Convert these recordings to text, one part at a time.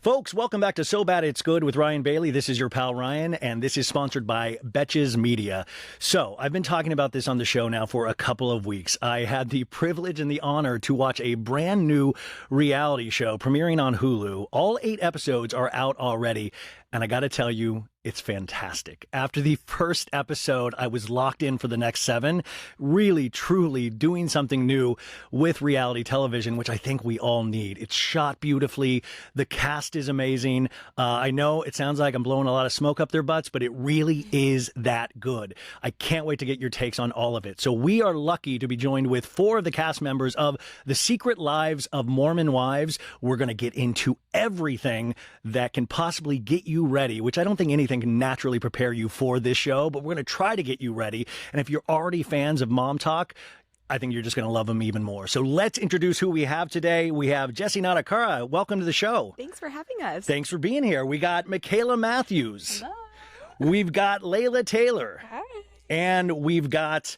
Folks, welcome back to So Bad It's Good with Ryan Bailey. This is your pal Ryan, and this is sponsored by Betches Media. So, I've been talking about this on the show now for a couple of weeks. I had the privilege and the honor to watch a brand new reality show premiering on Hulu. All 8 episodes are out already, and I got to tell you, it's fantastic. After the first episode, I was locked in for the next 7, really, truly doing something new with reality television, which I think we all need. It's shot beautifully. The cast is amazing. I know it sounds like I'm blowing a lot of smoke up their butts, but it really is that good. I can't wait to get your takes on all of it. So we are lucky to be joined with 4 of the cast members of The Secret Lives of Mormon Wives. We're going to get into everything that can possibly get you ready, which I don't think anything can naturally prepare you for this show, but we're going to try to get you ready. And if you're already fans of Mom Talk, I think you're just going to love them even more. So let's introduce who we have today. We have Jessi Ngatikaura. Welcome to the show. Thanks for having us. Thanks for being here. We got Mikayla Matthews. Hello. We've got Layla Taylor. Hi. And we've got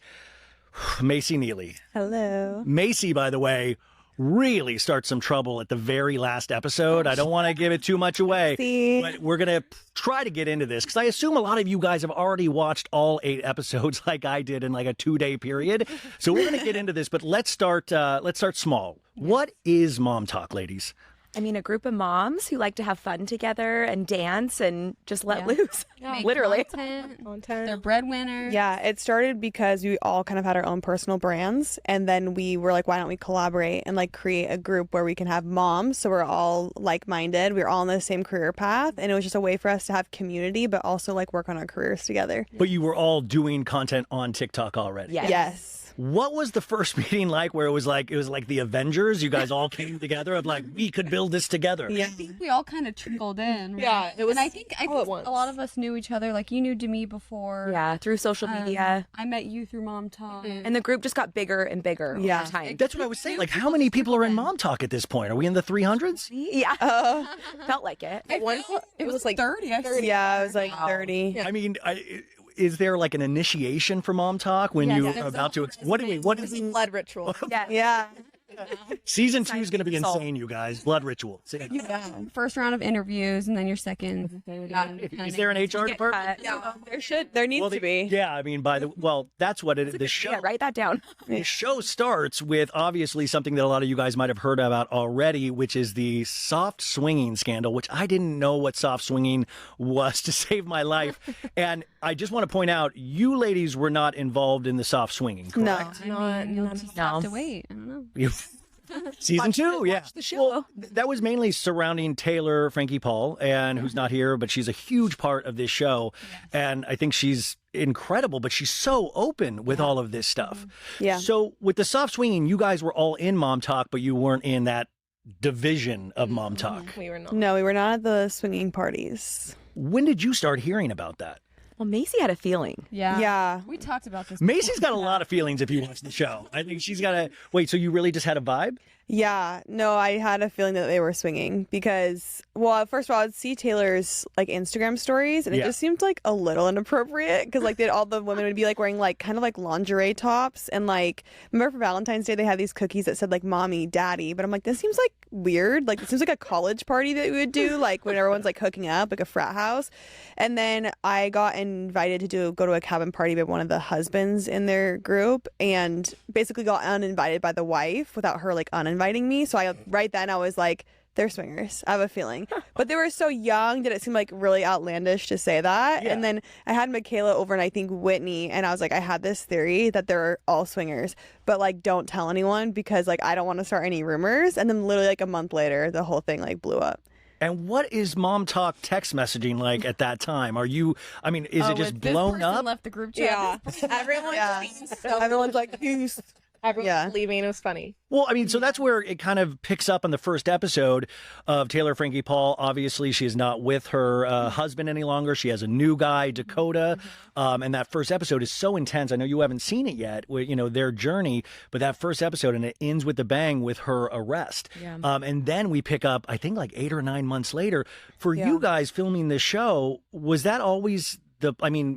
Mayci Neeley. Hello. Mayci, by the way, really starts some trouble at the very last episode. I don't want to give it too much away, but we're going to try to get into this because I assume a lot of you guys have already watched all 8 episodes like I did in like a 2-day period. So we're going to get into this, but let's start small. What is Mom Talk, ladies? I mean, a group of moms who like to have fun together and dance and just let loose. Make Literally. Content. They're breadwinners. Yeah, it started because we all kind of had our own personal brands, and then we were like, why don't we collaborate and like create a group where we can have moms, so we're all like-minded, we're all on the same career path, and it was just a way for us to have community, but also like work on our careers together. But you were all doing content on TikTok already. Yes. What was the first meeting like where it was like the Avengers? You guys all came together of like, we could build this together. Yeah. I think we all kind of trickled in. Right? Yeah, it was. And I think all at once. a lot of us knew each other. Like you knew Demi before. Yeah, through social media. I met you through Mom Talk. And the group just got bigger and bigger over time. That's what I was saying. Like, how many people are in Mom Talk at this point? Are we in the 300s? Yeah. Felt like it. At one point, it was like 30. I think. Yeah, it was like 30. I mean, is there like an initiation for Mom Talk when you're about to? What is it? blood ritual. Yeah. Season 2 is going to be insane, you guys. Blood ritual. First round of interviews, and then your second, third. Is there an HR department? Yeah, there needs to be. Yeah, I mean, that's what it is. The show. Yeah, write that down. The show starts with obviously something that a lot of you guys might have heard about already, which is the soft swinging scandal, which I didn't know what soft swinging was to save my life. And I just want to point out, you ladies were not involved in the soft swinging, correct? You'll just have to wait. I don't know. Season 2, yeah. the show. Well, that was mainly surrounding Taylor, Frankie Paul, and who's not here, but she's a huge part of this show. Yes. And I think she's incredible, but she's so open with all of this stuff. Yeah. So with the soft swinging, you guys were all in Mom Talk, but you weren't in that division of Mom Talk. We were not. No, we were not at the swinging parties. When did you start hearing about that? Well, Mayci had a feeling. Yeah. We talked about this. Macy's got a lot of feelings if you watch the show. I think she's got a... Wait, so you really just had a vibe? Yeah, no, I had a feeling that they were swinging because, well, first of all, I'd see Taylor's like Instagram stories and it just seemed like a little inappropriate because like all the women would be like wearing like kind of like lingerie tops and like, remember for Valentine's Day they had these cookies that said like mommy, daddy, but I'm like, this seems like weird. Like, it seems like a college party that we would do like when everyone's like hooking up, like a frat house. And then I got invited to go to a cabin party by one of the husbands in their group and basically got uninvited by the wife without her like uninviting me. So right then I was like, they're swingers. I have a feeling. But they were so young that it seemed like really outlandish to say that. Yeah. And then I had Mikayla over and I think Whitney, and I was like, I had this theory that they're all swingers, but like don't tell anyone because like I don't want to start any rumors. And then literally like a month later, the whole thing like blew up. And what is Mom Talk text messaging like at that time? Are you, I mean, is it just blown up? Left the group chat. Yeah. Everyone's like, peace. Everyone's leaving. It was funny. Well, I mean, so that's where it kind of picks up on the first episode of Taylor Frankie Paul. Obviously, she is not with her husband any longer. She has a new guy, Dakota. And that first episode is so intense. I know you haven't seen it yet, you know, their journey, but that first episode, and it ends with the bang with her arrest. Yeah. And then we pick up, I think like 8 or 9 months later. For you guys filming this show, was that always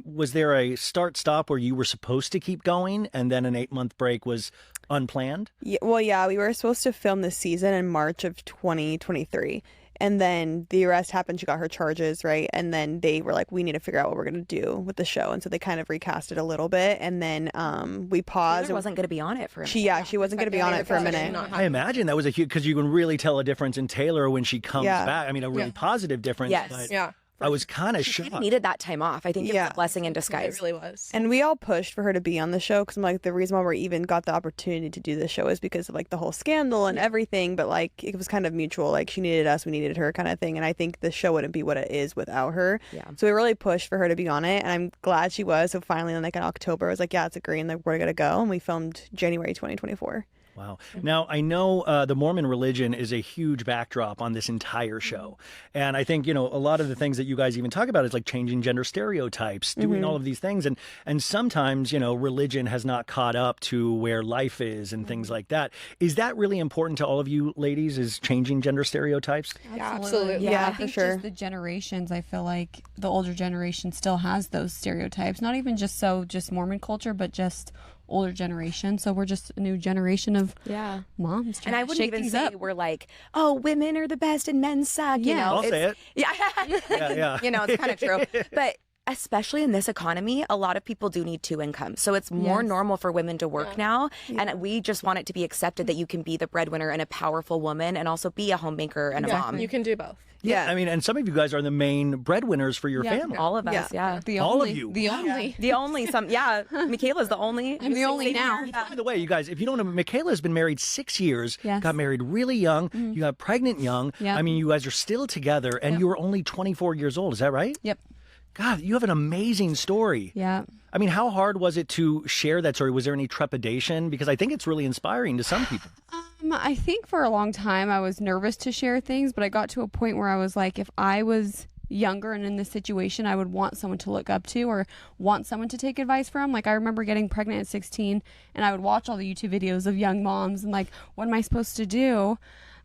was there a start-stop where you were supposed to keep going and then an 8-month break was unplanned? Yeah, well, yeah, we were supposed to film this season in March of 2023. And then the arrest happened. She got her charges, right? And then they were like, we need to figure out what we're going to do with the show. And so they kind of recast it a little bit. And then we paused. Taylor wasn't going to be on it for a minute. She wasn't going to be on it for a minute. I imagine that was a huge, because you can really tell a difference in Taylor when she comes back. I mean, a really positive difference. Yes. But I was kind of shocked. She needed that time off. I think it was a blessing in disguise. It really was. And we all pushed for her to be on the show because I'm like, the reason why we even got the opportunity to do the show is because of like the whole scandal and everything. But like, it was kind of mutual. Like, she needed us, we needed her, kind of thing. And I think the show wouldn't be what it is without her. Yeah. So we really pushed for her to be on it, and I'm glad she was. So finally, like in October, I was like, yeah, it's a green. Like, we're gonna go, and we filmed January 2024. Wow. Now, I know the Mormon religion is a huge backdrop on this entire show. And I think, a lot of the things that you guys even talk about is like changing gender stereotypes, doing all of these things. And sometimes, religion has not caught up to where life is and things like that. Is that really important to all of you ladies, is changing gender stereotypes? Absolutely. Yeah, I for think sure. just the generations, I feel like the older generation still has those stereotypes. Not even just Mormon culture, but just older generation. So we're just a new generation of moms. And I wouldn't even say we're like, oh, women are the best and men suck. You know, I'll say it. Yeah. Yeah. It's kind of true. But especially in this economy, a lot of people do need two incomes. So it's more normal for women to work now. And we just want it to be accepted that you can be the breadwinner and a powerful woman and also be a homemaker and a mom. You can do both. Yeah. I mean, and some of you guys are the main breadwinners for your family. All of us, All of you. The only. The only, Mikayla's the only. I'm the only now. By the way, you guys, if you don't know, Mikayla's been married 6 years, got married really young, you got pregnant young. Yep. I mean, you guys are still together, and you were only 24 years old. Is that right? Yep. God, you have an amazing story. Yeah. I mean, how hard was it to share that story? Was there any trepidation? Because I think it's really inspiring to some people. I think for a long time I was nervous to share things, but I got to a point where I was like, if I was younger and in this situation, I would want someone to look up to or want someone to take advice from. Like, I remember getting pregnant at 16 and I would watch all the YouTube videos of young moms and like, what am I supposed to do?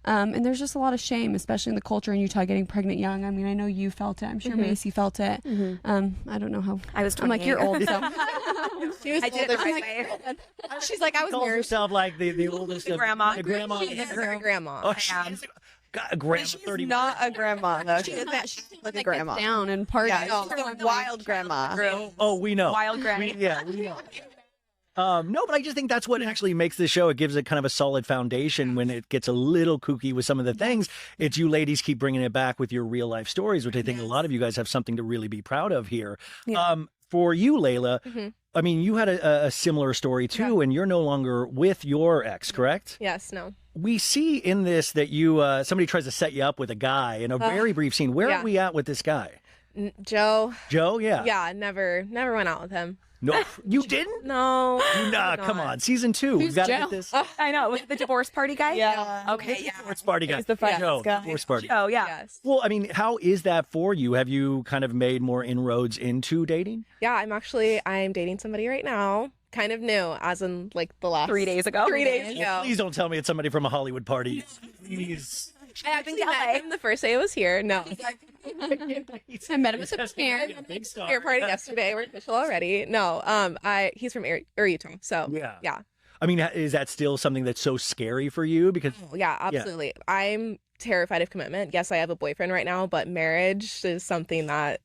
And there's just a lot of shame, especially in the culture in Utah, getting pregnant young. I mean, I know you felt it. I'm sure Mayci felt it. I don't know how. I was 28. I'm like, you're old, so. I did it the right way. She's like, I was Calls married. herself like the oldest The grandma. The grandma. Her grandma. Oh, she's a grandma. 30. Not a grandma, though. She's like a grandma. Down and party. Yeah, she's a wild grandma. Oh, we know. Wild granny. We know. No, but I just think that's what actually makes this show. It gives it kind of a solid foundation when it gets a little kooky with some of the things. It's you ladies keep bringing it back with your real life stories, which I think a lot of you guys have something to really be proud of here. Yeah. For you, Layla, I mean, you had a similar story too, and you're no longer with your ex, correct? Yes, no. We see in this that you somebody tries to set you up with a guy in a very brief scene. Where are we at with this guy? Joe. Joe, yeah. Yeah, never went out with him. No, you didn't? No. Nah, come on. Season 2. We've got to get this. I know. Was it the divorce party guy? Yeah. Okay, yeah. Divorce party guy. He's the finance Joe, guy. divorce party. Oh, yeah. Yes. Well, I mean, how is that for you? Have you kind of made more inroads into dating? Yeah, I'm dating somebody right now. Kind of new, as in like the last 3 days ago. 3 days ago. Well, please don't tell me it's somebody from a Hollywood party. Please. I actually met him the first day I was here. No. I met him at the fair. Big star. Fair party yesterday. We're official already. No. He's from Utah. So yeah. I mean, is that still something that's so scary for you? Because Yeah, absolutely. I'm terrified of commitment. Yes, I have a boyfriend right now, but marriage is something that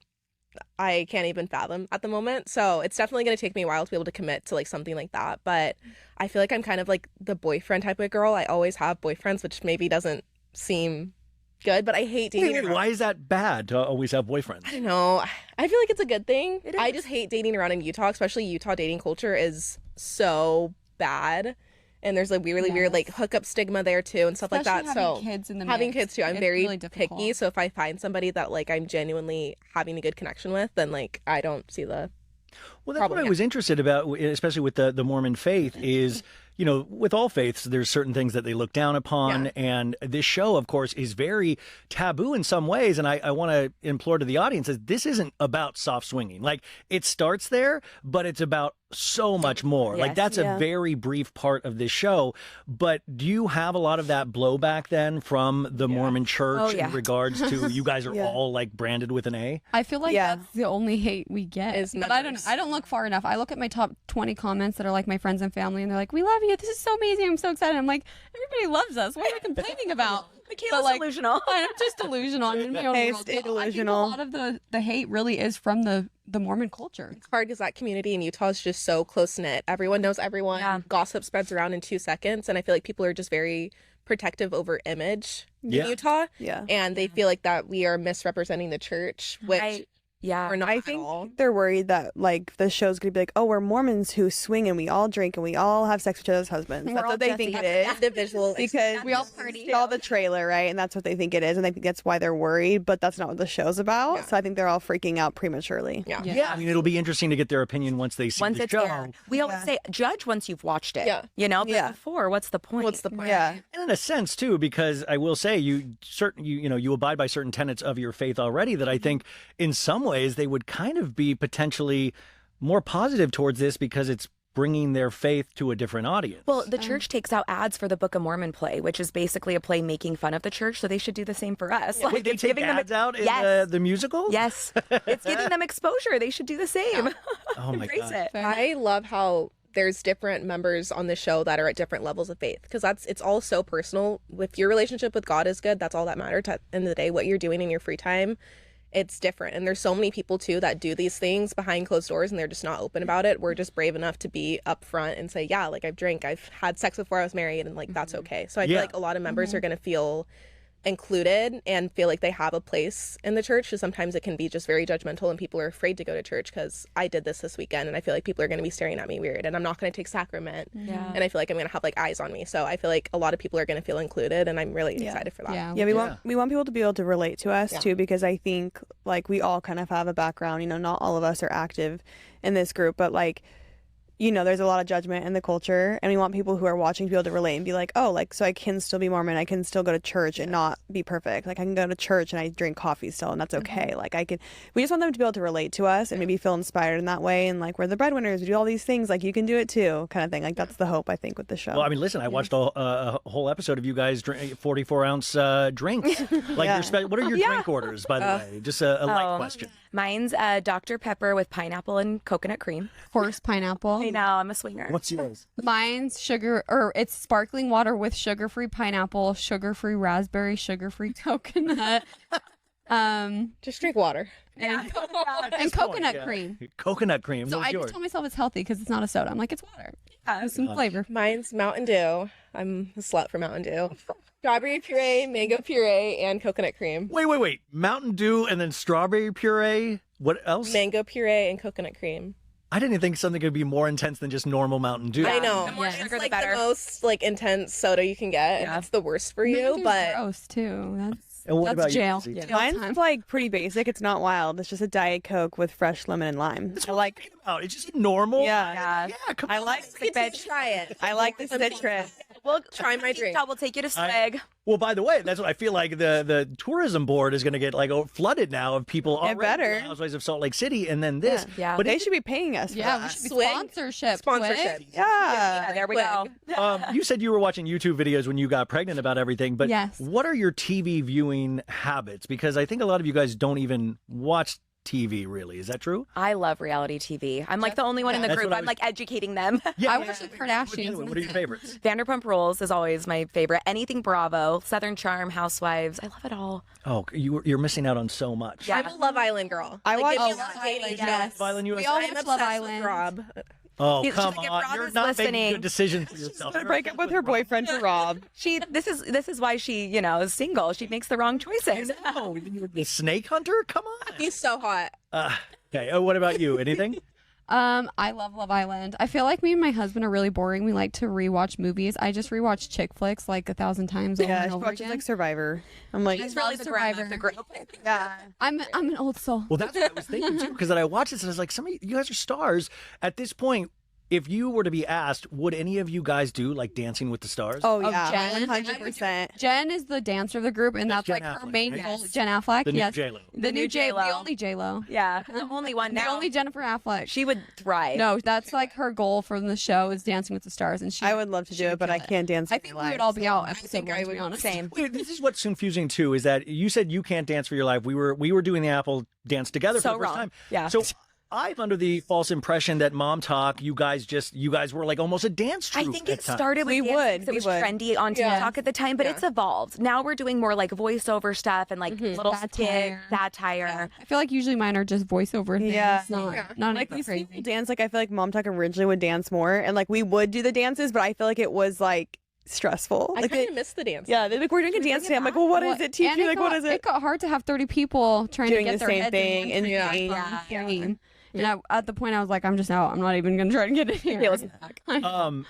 I can't even fathom at the moment. So it's definitely going to take me a while to be able to commit to like something like that. But I feel like I'm kind of like the boyfriend type of girl. I always have boyfriends, which maybe doesn't seem good, but I hate dating. wait, why is that bad to always have boyfriends? I don't know. I feel like it's a good thing. It I is. just hate dating around in Utah, especially Utah dating culture is so bad. And there's like really weird like hookup stigma there too and stuff like that. Especially So having kids in the having mix, kids too, I'm it's very really difficult. picky. So if I find somebody that like I'm genuinely having a good connection with, then like I don't see the Well, that's what I was interested about, especially with the Mormon faith, is, with all faiths, there's certain things that they look down upon. Yeah. And this show, of course, is very taboo in some ways. And I want to implore to the audience that this isn't about soft swinging. Like, it starts there, but it's about so much more. Like, Yes. that's a very brief part of this show. But do you have a lot of that blowback then from the Mormon church Oh, yeah. in regards to you guys are all like branded with an A? I feel like that's the only hate we get. Is But I don't look far enough. I look at my top 20 comments that are like my friends and family, and they're like, "We love you. This is so amazing. I'm so excited." I'm like, everybody loves us. What are you complaining about? Mikayla's delusional. I'm just delusional. I'm in my own Hey, world. stay I think a delusional. lot of the hate really is from the Mormon culture. It's hard because that community in Utah is just so close knit. Everyone knows everyone. Yeah. Gossip spreads around in 2 seconds, and I feel like people are just very protective over image Yeah. in Utah, Yeah. and they feel like that we are misrepresenting the church, which Yeah. we're not I at think all. they're worried that like the show's gonna be like, oh, we're Mormons who swing and we all drink and we all have sex with each other's husbands. We're That's all what they think Jessi. it is. Individual Because We all party. saw the trailer, right? And that's what they think it is, and I think that's why they're worried. But that's not what the show's about. Yeah. So I think they're all freaking out prematurely. Yeah. Yeah, I mean, it'll be interesting to get their opinion once they see Once the it's show. there. We always say judge once you've watched it. Yeah. You know, but Yeah. before, what's the point? What's the point? Yeah. And in a sense too, because I will say you abide by certain tenets of your faith already that I think in some ways they would kind of be potentially more positive towards this because it's bringing their faith to a different audience. Well, the church takes out ads for the Book of Mormon play, which is basically a play making fun of the church. So they should do the same for us. Wait, they it's take giving them ads out in Yes. the musical? Yes, it's giving them exposure. They should do the same. Oh my Embrace god. it. I love how there's different members on the show that are at different levels of faith because it's all so personal. If your relationship with God is good, that's all that matters. At the end of the day, what you're doing in your free time, it's different. And there's so many people too that do these things behind closed doors and they're just not open about it. We're just brave enough to be upfront and say, yeah, like I've drank, I've had sex before I was married, and like that's okay. So I feel Yeah. like a lot of members are going to feel included and feel like they have a place in the church, because sometimes it can be just very judgmental and people are afraid to go to church because I did this weekend and I feel like people are going to be staring at me weird and I'm not going to take sacrament Yeah. and I feel like I'm going to have like eyes on me. So I feel like a lot of people are going to feel included, and I'm really excited for that. Yeah. Yeah, we want people to be able to relate to us Yeah. too, because I think like we all kind of have a background. You know, not all of us are active in this group, but like, you know, there's a lot of judgment in the culture, and we want people who are watching to be able to relate and be like, oh, like, so I can still be Mormon, I can still go to church and not be perfect. Like, I can go to church and I drink coffee still, and that's okay. Like, we just want them to be able to relate to us and maybe feel inspired in that way. And like, we're the breadwinners, we do all these things, like, you can do it too, kind of thing. Like, that's the hope, I think, with the show. Well, I mean, listen, I watched a whole episode of you guys drink 44-ounce drinks. Like, Yeah. what are your drink orders, by the way? Just a light question. Mine's Dr. Pepper with pineapple and coconut cream. Horse pineapple. I know, I'm a swinger. What's yours? Mine's it's sparkling water with sugar-free pineapple, sugar-free raspberry, sugar-free coconut, Just drink water. and This coconut point, cream. Coconut cream. So What's I yours? just told myself it's healthy because it's not a soda. I'm like, it's water. With some flavor. Mine's Mountain Dew. I'm a slut for Mountain Dew. Strawberry puree, mango puree, and coconut cream. Wait. Mountain Dew and then strawberry puree. What else? Mango puree and coconut cream. I didn't think something could be more intense than just normal Mountain Dew. I know. The more It's sugar, the like better. the most like intense soda you can get, and Yeah. it's the worst for you. Mountain Dew's But gross too. And what That's about jail. you? Jessi? Jail Mine's time. like pretty basic. It's not wild. It's just a Diet Coke with fresh lemon and lime. I like. Oh, it's just normal. Yeah. Come I on. like you can try it. I like the citrus. We'll Try my drink. We'll take you to Swig. Well, by the way, that's what I feel like the tourism board is going to get like flooded now of people already. better. Housewives of Salt Lake City, and then this. Yeah. But They should be paying us. For Yeah, we that. should be Swig. sponsorship. Sponsorship. Twig. Yeah. There we go. you said you were watching YouTube videos when you got pregnant about everything, but Yes. what are your TV viewing habits? Because I think a lot of you guys don't even watch TV, really. Is that true? I love reality TV. I'm like the only one in the That's group. what I I'm was- like educating them. I watch the Kardashians. What are your favorites? Vanderpump Rules is always my favorite. Anything Bravo, Southern Charm, Housewives. I love it all. Oh, you're missing out on so much. Yeah. I'm a Love Island girl. I watch- if you Oh, want Love dating Island, shows, yes. Violin We USA. all I'm watch obsessed Love with Island. Rob. Oh, She's come like, if on. Rob You're is not listening- making good decisions for yourself. Gonna break up with her boyfriend for Rob. This is why she, is single. She makes the wrong choices. No, you're the snake hunter? Come on. He's so hot. Okay. Oh, what about you? Anything? I love Love Island. I feel like me and my husband are really boring. We like to rewatch movies. I just rewatch chick flicks like 1,000 times over Yeah, and she over watches again. like Survivor. I'm like, She's really the grandma of the group. yeah. I'm an old soul. Well, that's what I was thinking too, because I watched this and I was like, some of you guys are stars. At this point, if you were to be asked, would any of you guys do like Dancing with the Stars? Oh Of yeah, Jen. 100%. Jen is the dancer of the group, and that's Jen like her Affleck, main right? goal. Jen Affleck, The new yes. J-Lo. The new J-Lo. The only J-Lo. Yeah, the only one The now. only Jennifer Affleck. She would thrive. No, that's like her goal from the show is Dancing with the Stars, and she. I would love to do it, but I can't dance. I for think my we life. would all be out episode think one, I to be would- honest. Same. Wait, this is what's confusing too, is that you said you can't dance for your life. We were doing the Apple dance together So for the first wrong. time. Yeah. So I'm under the false impression that Mom Talk, you guys were like almost a dance troupe. I think it at times. started with dance because it was trendy on TikTok at the time, but it's evolved. Now we're doing more like voiceover stuff and like little skit, satire. Yeah. I feel like usually mine are just voiceover things. Yeah. Not like anything these crazy. dance. Like I feel like Mom Talk originally would dance more, and like we would do the dances, but I feel like it was like stressful. I like kind of miss the dance. Yeah, they're like, we're doing a dance today. I'm like, well, what is it? Teach And me, like, what is it? It got hard to have 30 people trying Doing to the get their same heads thing in in one the stream. And at the point I was like, I'm just out. I'm not even going to try to get in here.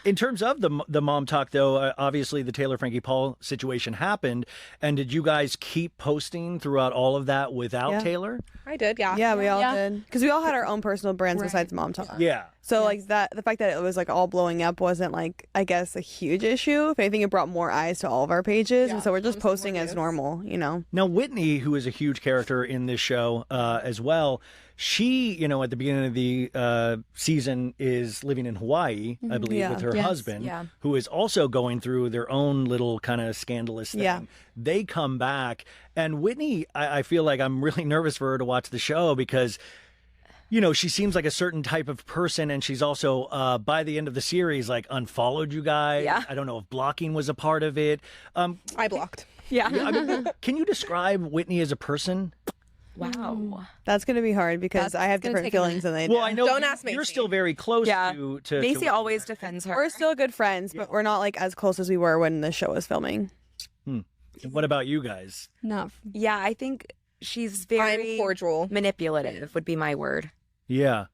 In terms of the Mom Talk, though, obviously the Taylor Frankie Paul situation happened. And did you guys keep posting throughout all of that without Taylor? I did, yeah. Yeah, we all did. Because we all had our own personal brands besides Mom Talk. Yeah. So like the fact that it was like all blowing up wasn't like, I guess, a huge issue. If anything, it brought more eyes to all of our pages. And so we're just posting as normal, you know? Now, Whitney, who is a huge character in this show as well, she, at the beginning of the season is living in Hawaii, I believe, with her husband, who is also going through their own little kind of scandalous thing. Yeah. They come back. And Whitney, I feel like I'm really nervous for her to watch the show because she seems like a certain type of person, and she's also, by the end of the series, like unfollowed you guys. Yeah. I don't know if blocking was a part of it. I blocked. Yeah. I mean, can you describe Whitney as a person? Wow. That's going to be hard because I have different feelings than they do. Well, I know Don't ask you're Mayci. still very close Yeah. to Mayci always defends her. We're still good friends, but we're not like as close as we were when the show was filming. And what about you guys? Yeah, I think she's very I'm cordial. manipulative would be my word. Yeah.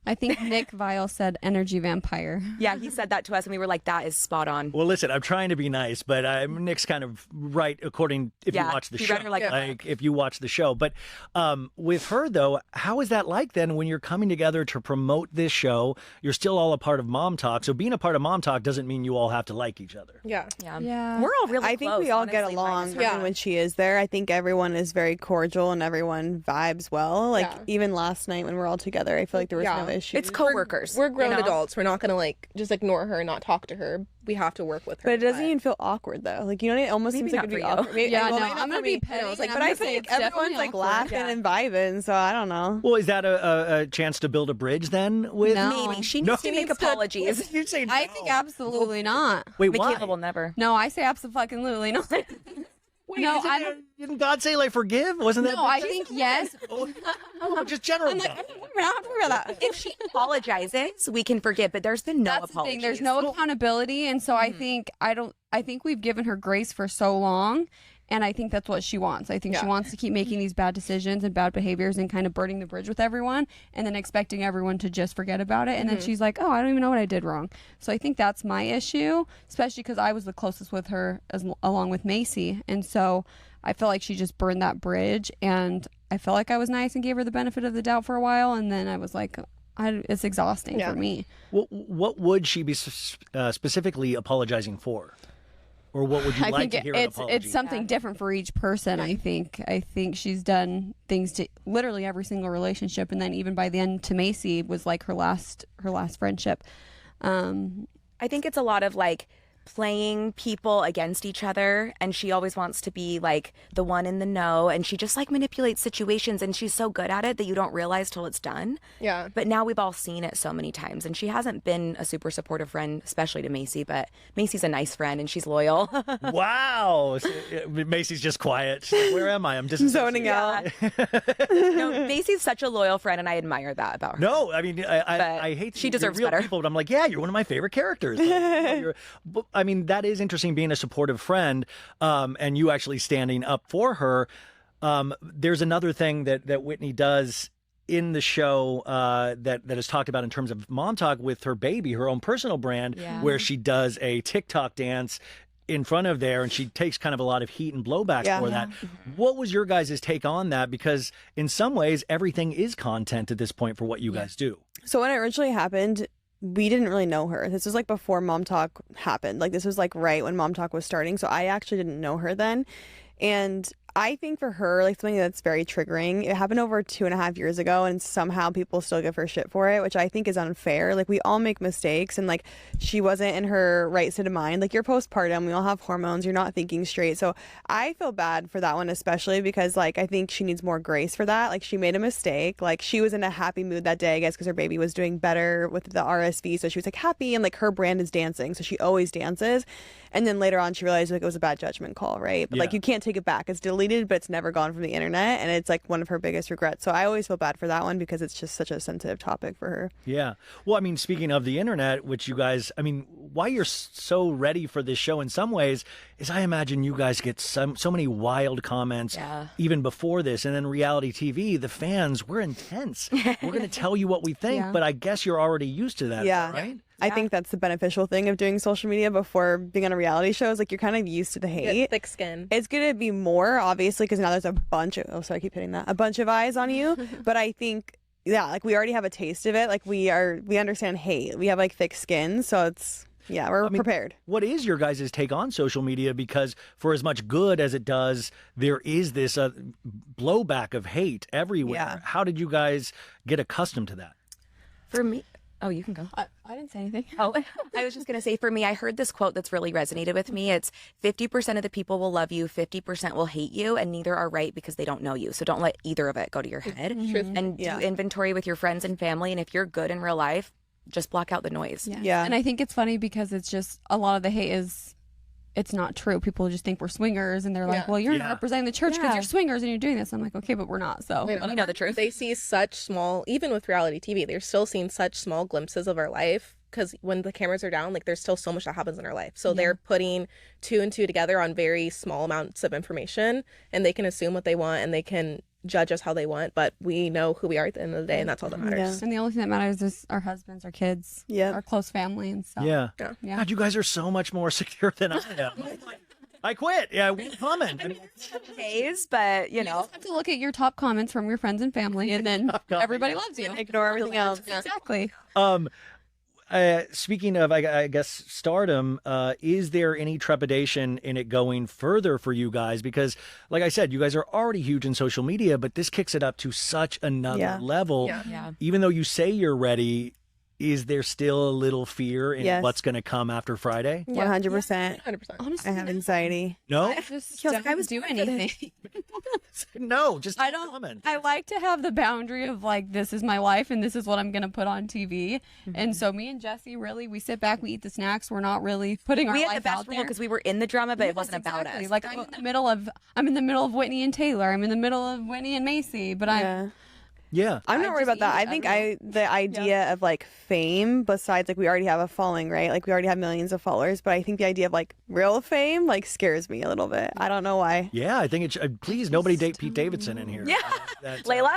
I think Nick Vile said energy vampire. Yeah, he said that to us and we were like, that is spot on. Well, listen, I'm trying to be nice, but Nick's kind of right according if you watch the he show. read her like a book. If you watch the show. But with her, though, how is that like then when you're coming together to promote this show? You're still all a part of Mom Talk. So being a part of Mom Talk doesn't mean you all have to like each other. Yeah. Yeah. We're all really I think close, we all get honestly, along minus her. even when she is there. I think everyone is very cordial and everyone vibes well. Like even last night when we're all together, I feel like there was no issue. It's coworkers. We're grown you know? adults. We're not going to like just ignore her and not talk to her. We have to work with her. But it doesn't even feel awkward though. Like it almost Maybe seems like not it'd be for you. awkward. Maybe, Yeah, well, no, maybe not I'm for gonna me. be petty. Like, and but I'm I gonna say think it's everyone's definitely like awkward. laughing and vibing. So I don't know. Well, is that a chance to build a bridge then with No. Maybe. She needs to make apologies. You say no. I think absolutely not. Wait, Mikayla why? will never. No, I say absolutely not. Wait, No, I don't. Didn't God say like forgive? Wasn't that? No, I think yes. Oh, just general. I'm like, I'm not worried about that. If she apologizes, we can forgive, but there's been no That's the apology. thing. There's no accountability, and so I think we've given her grace for so long, and I think that's what she wants. I think she wants to keep making these bad decisions and bad behaviors and kind of burning the bridge with everyone, and then expecting everyone to just forget about it. And then she's like, "Oh, I don't even know what I did wrong." So I think that's my issue, especially because I was the closest with her along with Mayci, and so I feel like she just burned that bridge. And I felt like I was nice and gave her the benefit of the doubt for a while, and then I was like, it's exhausting for me. What would she be specifically apologizing for? Or what would you I like think to hear an apology? it's something different for each person. I think she's done things to literally every single relationship, and then even by the end to Mayci was like her last friendship. I think it's a lot of like playing people against each other, and she always wants to be like the one in the know, and she just like manipulates situations, and she's so good at it that you don't realize till it's done. Yeah. But now we've all seen it so many times, and she hasn't been a super supportive friend, especially to Mayci, but Macy's a nice friend and she's loyal. Wow. So, Macy's just quiet. She's like, where am I? I'm just Zoning out. No, Macy's such a loyal friend, and I admire that about her. No, I mean, I hate she you're deserves real better. people, but I'm like, yeah, you're one of my favorite characters. But, I mean, that is interesting being a supportive friend, and you actually standing up for her. There's another thing that Whitney does in the show that is talked about in terms of Mom Talk with her baby, her own personal brand, where she does a TikTok dance in front of there, and she takes kind of a lot of heat and blowback for that. What was your guys' take on that? Because in some ways, everything is content at this point for what you guys do. So when it originally happened, we didn't really know her. This was like before Mom Talk happened. Like this was like right when Mom Talk was starting. So I actually didn't know her then. And I think for her, like something that's very triggering, it happened over 2.5 years ago, and somehow people still give her shit for it, which I think is unfair. Like, we all make mistakes, and like, she wasn't in her right state of mind. Like, you're postpartum, we all have hormones, you're not thinking straight. So I feel bad for that one, especially because like, I think she needs more grace for that. Like, she made a mistake. Like, she was in a happy mood that day, I guess, because her baby was doing better with the RSV. So she was like happy, and like, her brand is dancing. So she always dances. And then later on, she realized like it was a bad judgment call, right? But like, you can't take it back. It's deleted, but it's never gone from the internet. And it's like one of her biggest regrets. So I always feel bad for that one because it's just such a sensitive topic for her. Yeah. Well, I mean, speaking of the internet, which you guys, I mean, why you're so ready for this show in some ways is I imagine you guys get so many wild comments even before this. And then reality TV, the fans, we're intense. We're going to tell you what we think, but I guess you're already used to that, right? I think that's the beneficial thing of doing social media before being on a reality show is like you're kind of used to the hate. Thick skin. It's going to be more, obviously, because now there's a bunch of, I keep hitting that, a bunch of eyes on you. But I think, like we already have a taste of it. Like we understand hate. We have like thick skin. So it's, we're prepared. What is your guys' take on social media? Because for as much good as it does, there is this blowback of hate everywhere. Yeah. How did you guys get accustomed to that? For me, oh, you can go. I didn't say anything. Oh, I was just going to say, for me, I heard this quote that's really resonated with me. It's 50% of the people will love you, 50% will hate you, and neither are right because they don't know you. So don't let either of it go to your head. And do inventory with your friends and family. And if you're good in real life, just block out the noise. Yeah. And I think it's funny because it's just a lot of the hate is, it's not true. People just think we're swingers and they're like, well, you're not representing the church because you're swingers and you're doing this. I'm like, okay, but we're not. So we know the truth. They see such small, even with reality TV, they're still seeing such small glimpses of our life because when the cameras are down, like there's still so much that happens in our life. So they're putting 2 and 2 together on very small amounts of information, and they can assume what they want and they can judge us how they want, but we know who we are at the end of the day, and that's all that matters. And the only thing that matters is our husbands, our kids, our close family and stuff. Yeah. God, you guys are so much more secure than I am. I quit. Yeah, we comment. I mean, days, but you know, just have to look at your top comments from your friends and family, and then everybody loves you. Ignore everything else. Exactly. Speaking of, I guess, stardom, is there any trepidation in it going further for you guys? Because, like I said, you guys are already huge in social media, but this kicks it up to such another level. Even though you say you're ready, is there still a little fear in what's going to come after Friday? 100%. 100%. Honestly, I have anxiety. No? I just don't do anything. No, just I don't. comment. I like to have the boundary of like, this is my life and this is what I'm going to put on TV. And so me and Jessi, really, we sit back, we eat the snacks. We're not really putting our we had life the best out rule there because we were in the drama, but it wasn't about us. Like I'm in the middle of Whitney and Taylor. I'm in the middle of Whitney and Maci, but I'm not worried about that. I think the idea of like fame, besides like we already have a following, right? Like we already have millions of followers, but I think the idea of like real fame like scares me a little bit. I don't know why. Yeah, I think it should. Please, nobody date Pete Davidson in here. Yeah. Layla?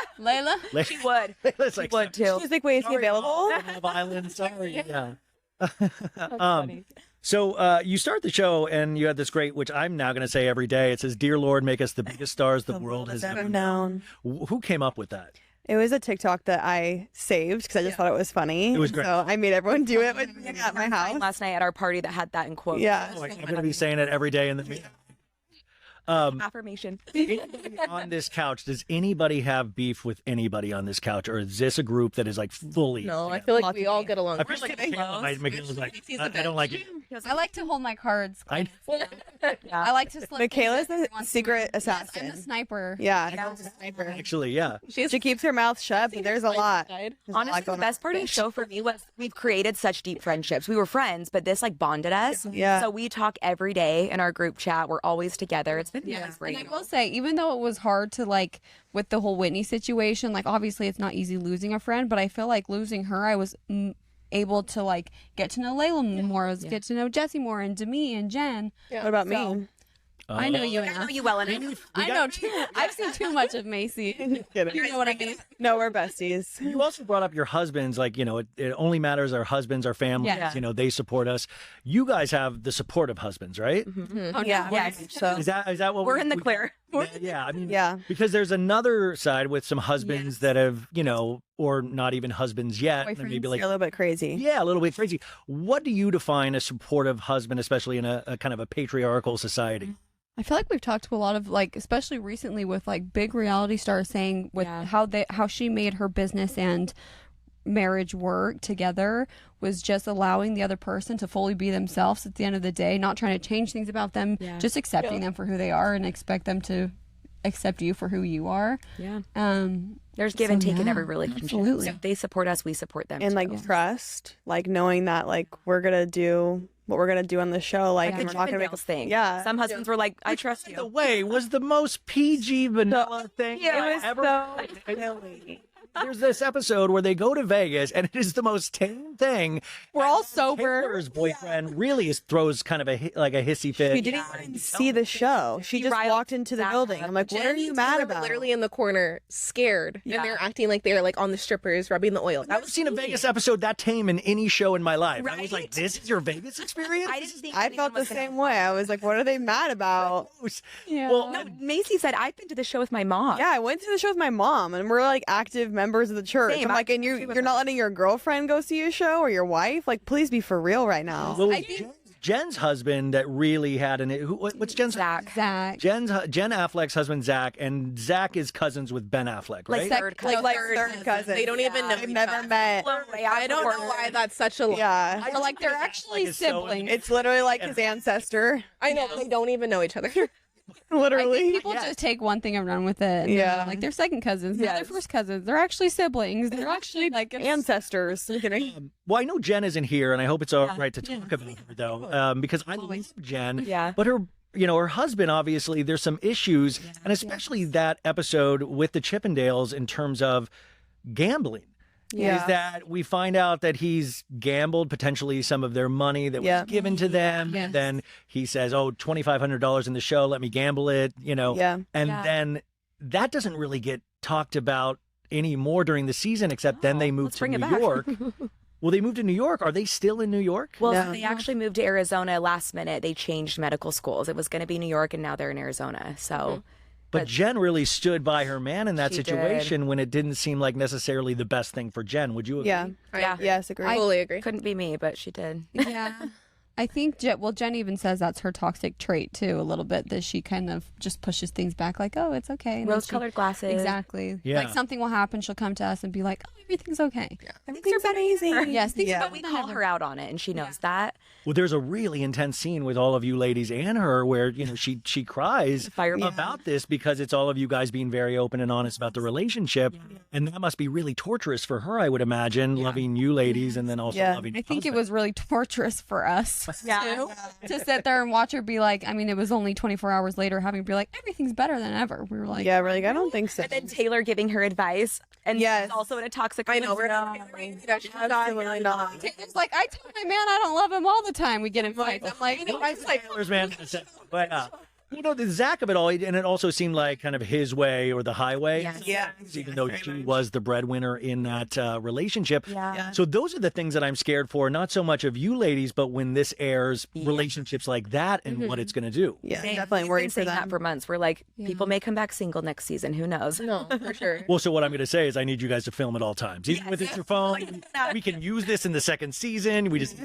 She would. Layla's like, she would too. She's like, wait, is he available? Love Island, sorry. Yeah. So you start the show and you had this great, which I'm now going to say every day. It says, "Dear Lord, make us the biggest stars the world has ever known." Who came up with that? It was a TikTok that I saved because I just thought it was funny. It was great. So I made everyone do it with me at my house. Last night at our party that had that in quotes. Yeah. I'm going to be saying it every day in the meeting. Affirmation. On this couch, does anybody have beef with anybody on this couch, or is this a group that is like fully? No, I feel like we all get along. I feel like Mikayla's like, I don't like it. I like to hold my cards. I like to slip. Mikayla's the secret assassin. I'm the sniper. Yeah, sniper. actually, yeah. She keeps her mouth shut, but there's a lot. Honestly, the best part of the show for me was we've created such deep friendships. We were friends, but this like bonded us. Yeah. So we talk every day in our group chat. We're always together. It's been really great. And I will say, even though it was hard to like with the whole Whitney situation, like obviously it's not easy losing a friend, but I feel like losing her, I was able to like get to know Layla more, get to know Jessi more, and Demi and Jen. What about me? I know you. I know you well enough. I know too. I've seen too much of Maci. You know what I mean? No, we're besties. You also brought up your husbands, like, you know, it only matters our husbands, our families, you know, they support us. You guys have the support of husbands, right? Oh, yeah. So Is that what we're in the clear. Yeah, I mean, because there's another side with some husbands that have, you know, or not even husbands yet. And maybe like a little bit crazy. Yeah, a little bit crazy. What do you define a supportive husband, especially in a kind of a patriarchal society? I feel like we've talked to a lot of like, especially recently with like big reality stars saying with how she made her business and marriage work together was just allowing the other person to fully be themselves at the end of the day, not trying to change things about them, just accepting them for who they are and expect them to accept you for who you are. There's give and take in every relationship. Absolutely. If they support us, we support them. And like trust, like knowing that like we're gonna do what we're gonna do on the show, like the we're not gonna make a thing. Yeah. Some husbands were like, I trust By you. the way, was the most PG vanilla thing ever. silly. There's this episode where they go to Vegas, and it is the most tame thing. We're all sober. Taylor's boyfriend really throws kind of a hissy fit. She didn't even see the show. She just walked into the building. I'm like, what are you mad about? Literally in the corner, scared, and they're acting like they're like on the strippers, rubbing the oil. I've never seen a Vegas episode that tame in any show in my life. I was like, this is your Vegas experience? I didn't think I anyone felt the was gonna- same way. I was like, what are they mad about? Well, No, Mayci said, I've been to the show with my mom. Yeah, I went to the show with my mom, and we're like active members of the church. Same. I'm like, and you're not letting your girlfriend go see a show or your wife? Like, please be for real right now. well, Jen's husband that really had what's Jen's Zach. Jen Affleck's husband Zach, and Zach is cousins with Ben Affleck, right? Third cousin. Like third cousin. They don't even know. They've never met. I don't know why that's such a. Yeah, Or like they're actually is so siblings. it's literally like his ancestor. I know they don't even know each other. I Literally. think people just take one thing and run with it. And Yeah. like they're second cousins, not their first cousins. They're actually siblings. They're actually like Ancestors. Well, I know Jen isn't here, and I hope it's all right to talk about her though, because I love Jen. Yeah. But her husband, obviously, there's some issues, and especially that episode with the Chippendales in terms of gambling. Yeah. Is that we find out that he's gambled potentially some of their money that was given to them. Yes. Then he says, "Oh, $2,500 in the show. Let me gamble it." Yeah. And then that doesn't really get talked about anymore during the season, except then they moved to bring it New back. York. Well, they moved to New York. Are they still in New York? Well, No. they actually moved to Arizona last minute. They changed medical schools. It was going to be New York, and now they're in Arizona. So, But Jen really stood by her man in that She situation when it didn't seem like necessarily the best thing for Jen. Would you agree? Yeah. yeah, Yes, agree. I fully agree. couldn't be me, but she did. yeah. I think Jen even says that's her toxic trait too, a little bit, that she kind of just pushes things back, like, oh, it's okay. And then Rose-colored glasses. Exactly. Yeah. Like something will happen, she'll come to us and be like, oh, everything's okay. Everything's amazing. Yes, things Yeah. are But we call her out on it, and she knows that. Well, there's a really intense scene with all of you ladies and her where, she cries about this because it's all of you guys being very open and honest about the relationship. And that must be really torturous for her, I would imagine, loving you ladies and then also loving I think it was really torturous for us too, to sit there and watch her be like, I mean, it was only 24 hours later having to be like, everything's better than ever. We were like, Yeah, we're like, I don't think so. And then Taylor giving her advice, and Yes. she's also in a toxic. I know we're relationship. Absolutely not. Taylor's like, I tell my man I don't love him all the time. We get in fights. I'm like, Taylor's man. But, the Zach of it all, and it also seemed like kind of his way or the highway. Yes. Even though she was the breadwinner in that relationship. Yeah. So those are the things that I'm scared for, not so much of you ladies, but when this airs, relationships like that and what it's going to do. Yeah, Same. definitely We've worried been for saying them. that for months. We're like, people may come back single next season. Who knows? No, for sure. Well, so what I'm going to say is I need you guys to film at all times. Even with your phone, we can use this in the second season. We just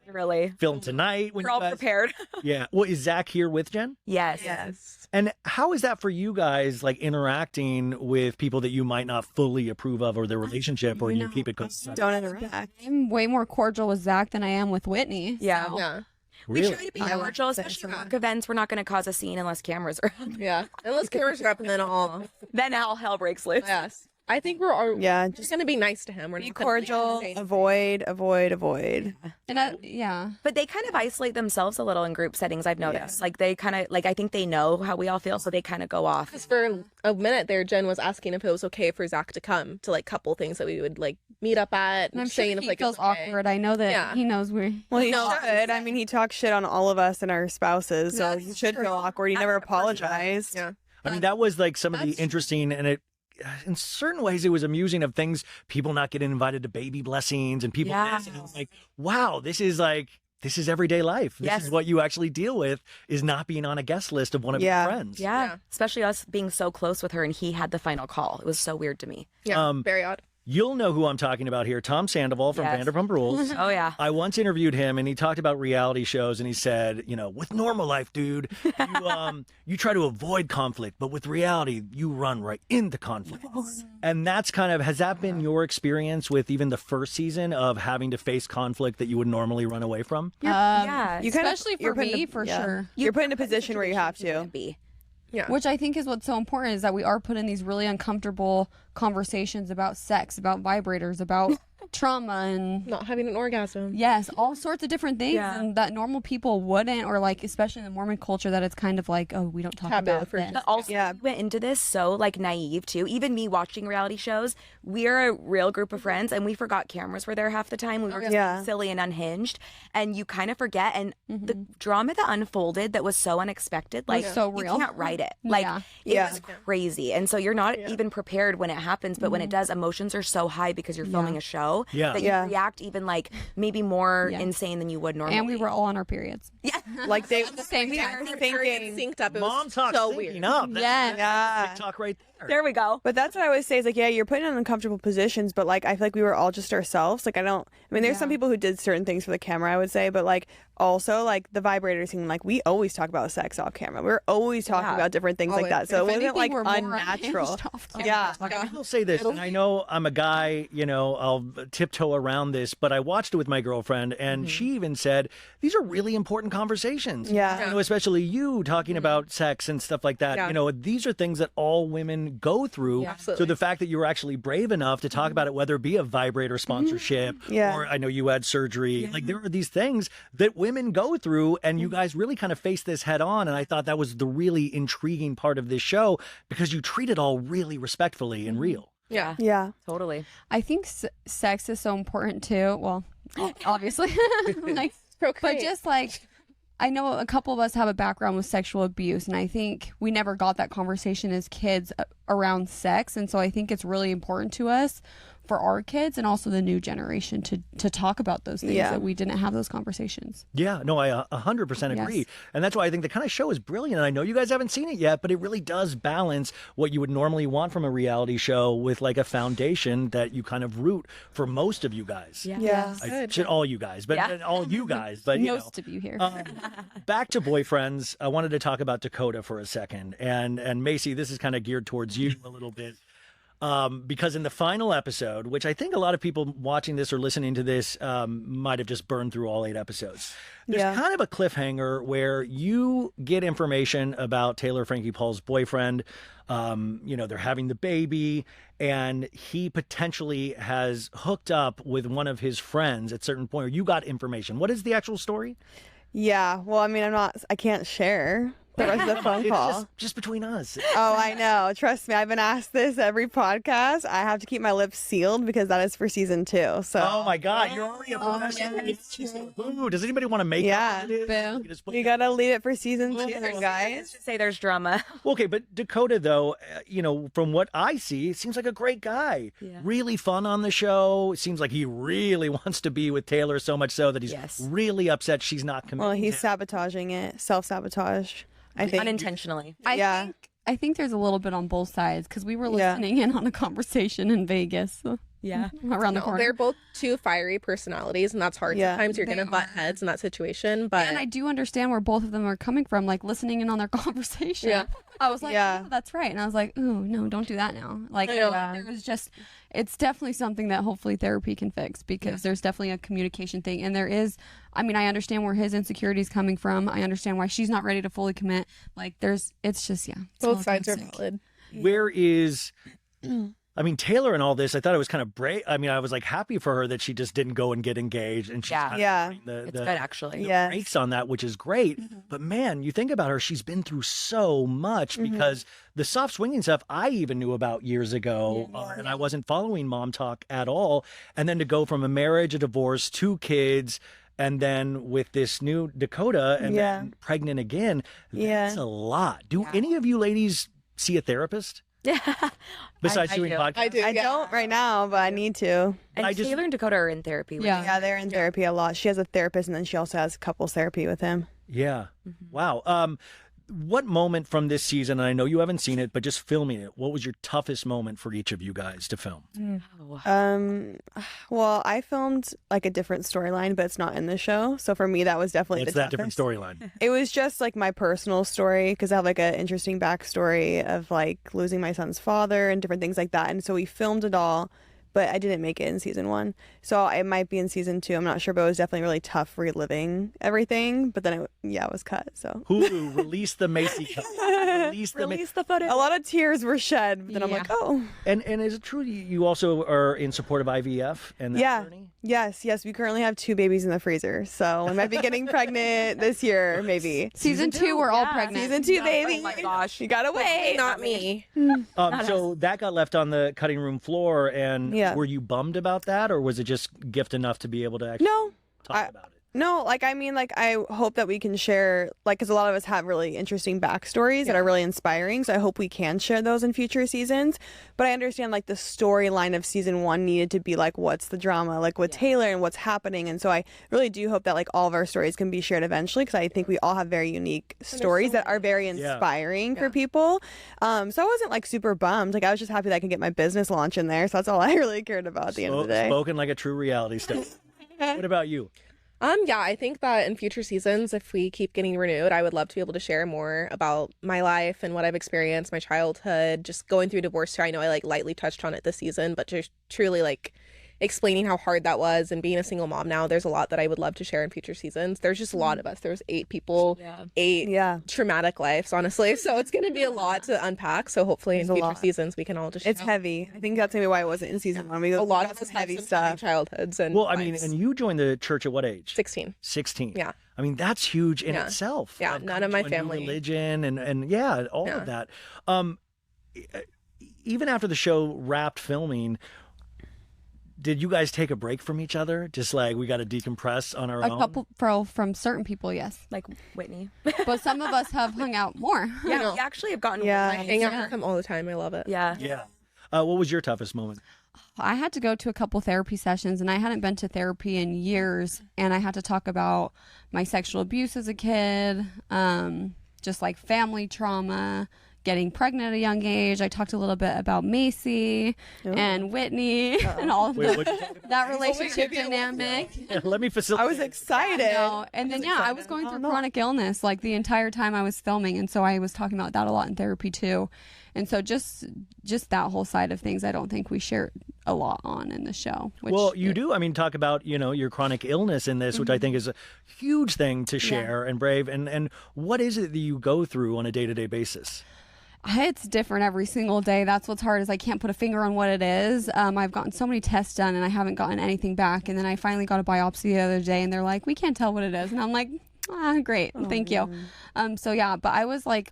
Really, film tonight. When we're you all guys- prepared. Yeah. Well, is Zach here with Jen? Yes. Yes. And how is that for you guys, like interacting with people that you might not fully approve of or their relationship, or you keep it close? Don't interact. I'm way more cordial with Zach than I am with Whitney. Yeah. Yeah. We Really? try to be cordial, especially work events. We're not going to cause a scene unless cameras are up. Yeah. Unless cameras are up and then all. Then all hell breaks loose. Yes. I think we're all Yeah, just going to be nice to him. We're Be not gonna cordial. say- Avoid. And yeah. But they kind of isolate themselves a little in group settings, I've noticed. Like they kind of, like I think they know how we all feel, so they kind of go off. Because for a minute there, Jen was asking if it was okay for Zach to come to like couple things that we would like meet up at. And I'm sure saying he if like feels it's okay. awkward. I know that Yeah. he knows we're. Well, he No. should. I mean, he talks shit on all of us and our spouses, so he should feel awkward. He never apologized. Yeah. I mean, that was like some of the interesting, and it, in certain ways, it was amusing of things, people not getting invited to baby blessings and people. Yeah. This, and I was like, wow, this is everyday life. This Yes. is what you actually deal with, is not being on a guest list of one of Yeah. your friends. Yeah. Yeah. Especially us being so close with her and he had the final call. It was so weird to me. Yeah. Um, Very odd. You'll know who I'm talking about here. Tom Sandoval from Yes. Vanderpump Rules. Oh yeah. I once interviewed him, and he talked about reality shows, and he said, with normal life, dude, you try to avoid conflict, but with reality, you run right into conflict. And that's has that been your experience with even the first season of having to face conflict that you would normally run away from? Yeah. You kind of- Especially you're for put in me, a- for yeah. sure. You're put in a position where you have to. Be. Yeah. Which I think is what's so important is that we are put in these really uncomfortable conversations about sex, about vibrators, about trauma, and Not having an orgasm. yes, all sorts of different things, Yeah. and that normal people wouldn't, or like especially in the Mormon culture, that it's kind of like, oh, we don't talk Taboo about for this. But also, Yeah. we went into this so naive too. Even me watching reality shows, we're a real group of friends, and we forgot cameras were there half the time. We were just Yeah. silly and unhinged, and you kind of forget. And the drama that unfolded that was so unexpected, so you real. can't write it. Yeah. It Yeah. was crazy, and so you're not even prepared when it happens. But when it does, emotions are so high because you're filming a show Yeah. that you Yeah. react even maybe more Yeah. insane than you would normally. And we were all on our periods. Like they the same time. thinking. Synced up. It Mom was talk so syncing weird. up. That's Yes. Yeah. TikTok right there. There we go. But that's what I always say is you're put in uncomfortable positions, but I feel like we were all just ourselves. There's some people who did certain things for the camera, I would say, but also the vibrator thing, we always talk about sex off camera. We're always talking about different things like Always. that. So If it wasn't anything, we're more unnatural. unhinged off camera. Yeah. I will say this, and I know I'm a guy, I'll tiptoe around this, but I watched it with my girlfriend, and she even said, these are really important conversations. Yeah. Especially you talking about sex and stuff like that. Yeah. These are things that all women go through. Yeah, so absolutely. the fact that you were actually brave enough to talk about it, whether it be a vibrator sponsorship, Yeah. or I know you had surgery, there are these things that women go through, and you guys really kind of face this head on. And I thought that was the really intriguing part of this show, because you treat it all really respectfully and real. Yeah. Yeah. Totally. I think sex is so important too. Well, obviously, but Procreate. just I know a couple of us have a background with sexual abuse, and I think we never got that conversation as kids around sex, and so I think it's really important to us for our kids and also the new generation to talk about those things that we didn't have those conversations. Yeah, no, I 100% agree. Yes. And that's why I think the kind of show is brilliant. And I know you guys haven't seen it yet, but it really does balance what you would normally want from a reality show with a foundation that you kind of root for most of you guys. Yeah. I should all you guys, but Yeah. all you guys. But Most of you here. back to boyfriends, I wanted to talk about Dakota for a second. And Mayci, this is kind of geared towards you a little bit. Because in the final episode, which I think a lot of people watching this or listening to this might have just burned through all 8 episodes. There's kind of a cliffhanger where you get information about Taylor Frankie Paul's boyfriend. They're having the baby, and he potentially has hooked up with one of his friends at a certain point, or you got information. What is the actual story? Yeah. Well, I can't share the rest of the phone It's call. just between us. Oh, I know. Trust me. I've been asked this every podcast. I have to keep my lips sealed because that is for season 2. So Oh my God, you're already a professional. Ooh, does anybody want to make Yeah. up what it is? Boo. You can just put- you gotta leave it for season 2, guys. Say there's drama. Okay, but Dakota, though, from what I see, seems like a great guy. Yeah. Really fun on the show. It seems like he really wants to be with Taylor, so much so that he's Yes. really upset she's not committing. Well, he's to him. sabotaging it. Self-sabotage. I think. Unintentionally. I think there's a little bit on both sides because we were Yeah. listening in on a conversation in Vegas Yeah. around the No, corner. they're both two fiery personalities, and that's hard. Yeah. Sometimes you're They gonna butt are. heads in that situation, but And I do understand where both of them are coming from, listening in on their conversation. Yeah. I was like, Yeah. oh, that's right. And I was like, oh, no, don't do that now. I know. There was just, it's definitely something that hopefully therapy can fix because there's definitely a communication thing. And there is, I understand where his insecurity is coming from. I understand why she's not ready to fully commit. It's just, it's both all sides are toxic. valid. Where is. Taylor and all this, I thought it was kind of brave. I was happy for her that she just didn't go and get engaged, and she's Yeah. kind of Yeah. putting It's good, actually. Yes. breaks on that, which is great. But man, you think about her, she's been through so much because the soft swinging stuff I even knew about years ago, and I wasn't following Mom Talk at all. And then to go from a marriage, a divorce, 2 kids, and then with this new Dakota and then pregnant again, that's a lot. Do any of you ladies see a therapist? Besides I doing do. podcasts? I do. I don't right now, but I need to. And I just- Taylor and Dakota are in therapy. Yeah. Yeah, they're in therapy a lot. She has a therapist, and then she also has couples therapy with him. Yeah. Wow. what moment from this season, and I know you haven't seen it, but just filming it, what was your toughest moment for each of you guys to film? Well, I filmed like a different storyline, but it's not in the show. So for me, that was definitely What's the that different toughest. storyline? It was just like my personal story because I have like an interesting backstory of like losing my son's father and different things like that. And so we filmed it all, but I didn't make it in season 1. So it might be in season 2. I'm not sure, but it was definitely really tough reliving everything. But then it was cut. So Hulu, release the Mayci cut. Release the footage. a lot of tears were shed. But then I'm like, oh. And is it true you also are in support of IVF and that journey? Yes. We currently have 2 babies in the freezer. So we might be getting pregnant this year, maybe. Season 2, we're all pregnant. Season 2, baby. Oh my gosh. You gotta wait. Not me. So that got left on the cutting room floor, and were you bummed about that, or was it just gift enough to be able to actually talk about it? No, like, I mean, like, I hope that we can share, like, because a lot of us have really interesting backstories that are really inspiring. So I hope we can share those in future seasons. But I understand, like, the storyline of season 1 needed to be, like, what's the drama, like, with Taylor and what's happening. And so I really do hope that, like, all of our stories can be shared eventually, because I think we all have very unique stories that are very inspiring for people. So I wasn't, like, super bummed. Like, I was just happy that I could get my business launch in there. So that's all I really cared about at the end of the day. Spoken like a true reality star. What about you? Yeah, I think that in future seasons, if we keep getting renewed, I would love to be able to share more about my life and what I've experienced, my childhood, just going through divorce here. I know I like lightly touched on it this season, but just truly like explaining how hard that was and being a single mom now, there's a lot that I would love to share in future seasons. There's just a lot of us. There's 8 people, 8 traumatic lives, honestly. So it's going to be a lot to unpack. So hopefully in future seasons, we can all just It's heavy. I think that's maybe why it wasn't in season 1. a lot of this us heavy have some stuff. childhoods and Well, I mean, and you joined the church at what age? 16. 16. Yeah. I mean, that's huge in itself. Yeah, none of my Coming to a new family. religion and all of that. Even after the show wrapped filming, did you guys take a break from each other? Just like we got to decompress on our own? A couple from certain people, yes. Like Whitney. But some of us have hung out more. Yeah, we actually have gotten I hang out with him all the time. I love it. Yeah. What was your toughest moment? I had to go to a couple therapy sessions, and I hadn't been to therapy in years, and I had to talk about my sexual abuse as a kid, just like family trauma, getting pregnant at a young age. I talked a little bit about Mayci and Whitney and all of that relationship dynamic. Let me facilitate. I was excited. And then I was going through chronic illness like the entire time I was filming, and so I was talking about that a lot in therapy too. And so just that whole side of things, I don't think we shared a lot on in the show. Well, you do. I mean, talk about, your chronic illness in this, which I think is a huge thing to share and brave. And what is it that you go through on a day-to-day basis? It's different every single day. That's what's hard is I can't put a finger on what it is. I've gotten so many tests done and I haven't gotten anything back. And then I finally got a biopsy the other day and they're like, we can't tell what it is. And I'm like, great. Thank you. But I was like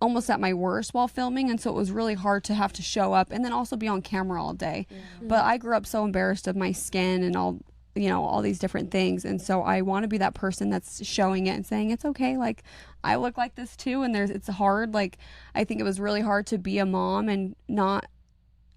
almost at my worst while filming. And so it was really hard to have to show up and then also be on camera all day. But I grew up so embarrassed of my skin and all these different things. And so I want to be that person that's showing it and saying, it's okay. Like I look like this too. And it's hard. Like, I think it was really hard to be a mom and not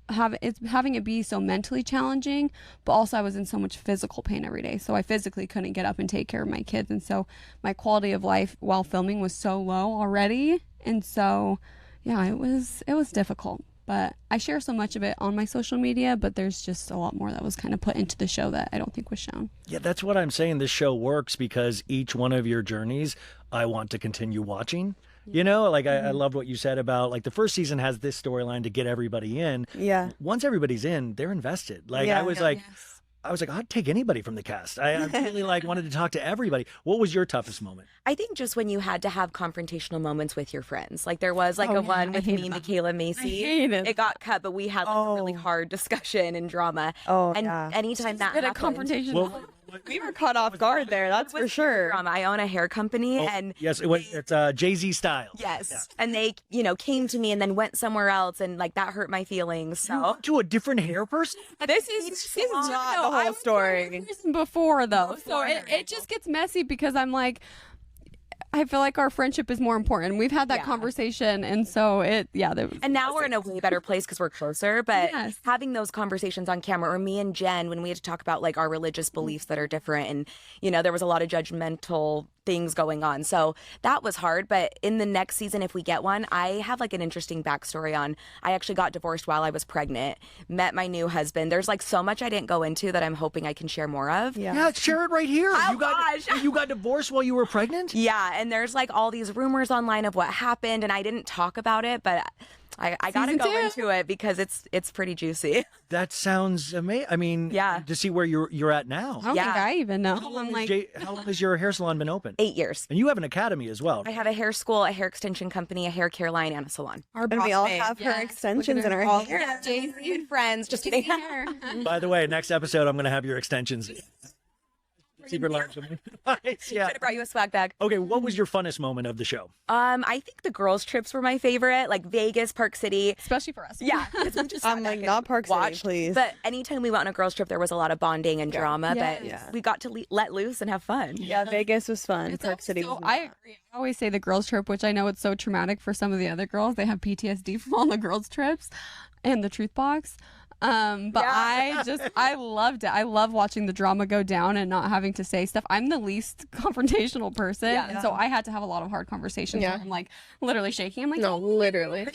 having it be so mentally challenging, but also I was in so much physical pain every day. So I physically couldn't get up and take care of my kids. And so my quality of life while filming was so low already. And so, it was difficult. But I share so much of it on my social media, but there's just a lot more that was kind of put into the show that I don't think was shown. Yeah, that's what I'm saying. This show works because each one of your journeys, I want to continue watching. I loved what you said about like the first season has this storyline to get everybody in. Yeah. Once everybody's in, they're invested. I was like, I'd take anybody from the cast. I really wanted to talk to everybody. What was your toughest moment? I think just when you had to have confrontational moments with your friends. Like there was one with me, Mikayla, Mayci. It got cut, but we had a really hard discussion and drama. Anytime that happened, confrontation. We were caught off guard there, that's for sure. Drama. I own a hair company, and yes, it's Jay-Z style. Yes, and they, came to me and then went somewhere else, and that hurt my feelings. So to a different hair person. This is not the whole story. Before though, so it just gets messy because I'm like, I feel like our friendship is more important. We've had that conversation, and so and now we're in a way better place because we're closer. But having those conversations on camera, or me and Jen, when we had to talk about our religious beliefs that are different, and there was a lot of judgmental things going on. So that was hard. But in the next season, if we get one, I have like an interesting backstory on, I actually got divorced while I was pregnant, met my new husband. There's like so much I didn't go into that I'm hoping I can share more of. Yeah, share it right here. Oh, You got divorced while you were pregnant? Yeah, and there's like all these rumors online of what happened, and I didn't talk about it, but I gotta go into it because it's pretty juicy. That sounds amazing. I mean, to see where you're at now. I don't think I even know. How long has your hair salon been open? 8 years. And you have an academy as well. I have a hair school, a hair extension company, a hair care line, and a salon. And we all have her extensions in our hair. Jay-Z and friends, just kidding. By the way, next episode I'm going to have your extensions. Secret Large. Yeah. Should have brought you a swag bag. Okay, what was your funnest moment of the show? I think the girls' trips were my favorite, like Vegas, Park City. Especially for us. Yeah. 'Cause we just I'm like, not Park City, please. But anytime we went on a girls' trip, there was a lot of bonding and drama, but we got to let loose and have fun. Yeah, Vegas was fun. Park City was I agree. I always say the girls' trip, which I know it's so traumatic for some of the other girls. They have PTSD from all the girls' trips and the truth box. But I loved it. I love watching the drama go down and not having to say stuff. I'm the least confrontational person. And so I had to have a lot of hard conversations where I'm like literally shaking. I'm like, No, literally.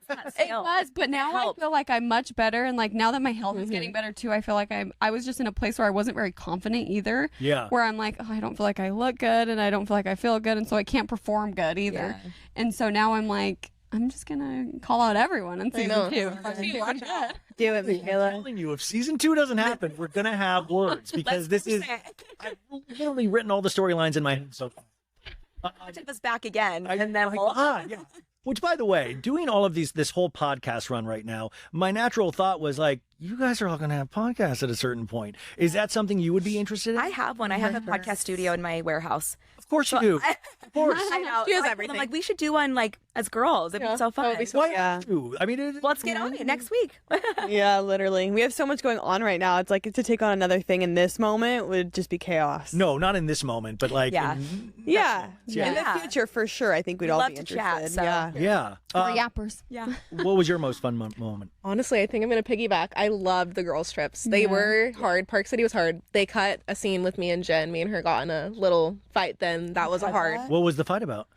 it was, but now I feel like I'm much better. And like now that my health is getting better too, I feel like I was just in a place where I wasn't very confident either. Yeah. Where I'm like, oh, I don't feel like I look good and I don't feel like I feel good. And so I can't perform good either. Yeah. And so now I'm like, I'm just gonna call out everyone in season 2. Do it, Mikayla. I'm telling you, if season 2 doesn't happen, we're gonna have words because I've literally written all the storylines in my head. So take us back again, and then yeah. Which, by the way, doing all of this whole podcast run right now, my natural thought was like, you guys are all going to have podcasts at a certain point. Is that something you would be interested in? I have one. I have a podcast studio in my warehouse. Of course you do. Of course. I know. She has everything. I'm like, we should do one like as girls. It'd be so fun. I mean, let's get on it next week. Yeah, literally. We have so much going on right now. It's like to take on another thing in this moment would just be chaos. No, not in this moment, but like in the future for sure. I think we'd all be interested. Chat, so. Yeah. We're yappers. Yeah. What was your most fun moment? Honestly, I think I'm going to piggyback. I loved the girls' trips. They were hard. Park City was hard. They cut a scene with me and Jen. Me and her got in a little fight then. That was hard. What was the fight about?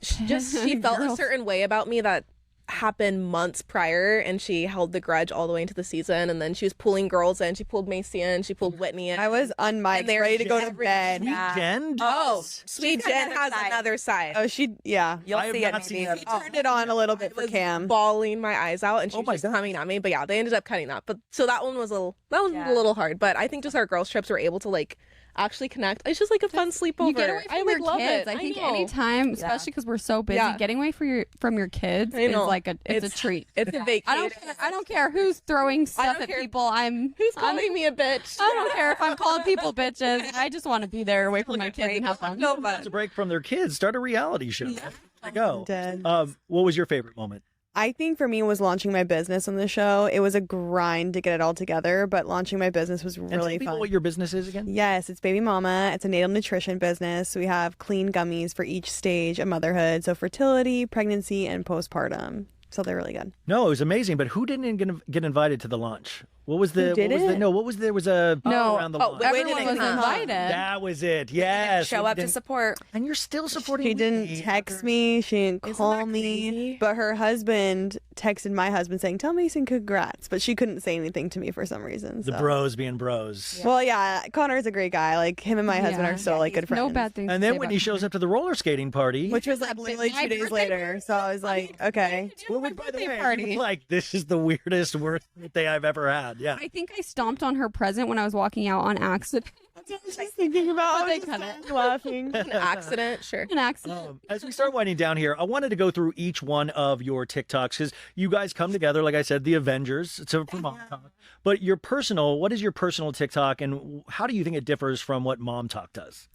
She felt a certain way about me that happened months prior, and she held the grudge all the way into the season. And then she was pulling girls in. She pulled Mayci in. She pulled Whitney in. I was unmiked, ready to go to bed. Jen? Oh, Sweet Jen has another side. Oh, you'll see it. Maybe. She turned it on a little bit for Cam. Bawling my eyes out, and she was just coming at me. But yeah, they ended up cutting that. But so that one was a little hard. But I think just our girls' trips were able to like actually connect. It's just like a fun sleepover. You get away from your kids. I think anytime, especially because we're so busy, getting away from your kids is like it's a treat. It's a vacation. I don't care who's throwing stuff at people. Who's calling me a bitch? I don't care if I'm calling people bitches. I just want to be there away from my kids and have fun. It's a break from their kids. Start a reality show. There you go. What was your favorite moment? I think for me was launching my business on the show. It was a grind to get it all together, but launching my business was really fun. fun. What your business is again? Yes, it's Baby Mama. It's a natal nutrition business. We have clean gummies for each stage of motherhood. So fertility, pregnancy, and postpartum. So they're really good. No, it was amazing. But who didn't get invited to the launch? What was the? There was a around the launch. Everyone was invited. That was it. Yes. Show up to support. And you're still supporting. She didn't text me. She didn't call me. But her husband texted my husband saying, "Tell Mason congrats." But she couldn't say anything to me for some reason. The bros being bros. Yeah. Well, yeah, Connor's a great guy. Like him and my husband are still like good friends. No bad things. And then when he shows up to the roller skating party, which was like literally 2 days later, so I was like, okay. By the way, like this is the worst birthday I've ever had. Yeah. I think I stomped on her present when I was walking out on accident. That's what I was just thinking about. They cut it. Laughing. An accident, sure. An accident. As we start winding down here, I wanted to go through each one of your TikToks because you guys come together, like I said, the Avengers. It's for Mom Talk. But what is your personal TikTok, and how do you think it differs from what Mom Talk does?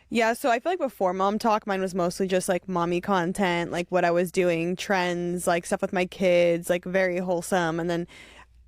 Yeah, so I feel like before Mom Talk, mine was mostly just like mommy content, like what I was doing, trends, like stuff with my kids, like very wholesome. And then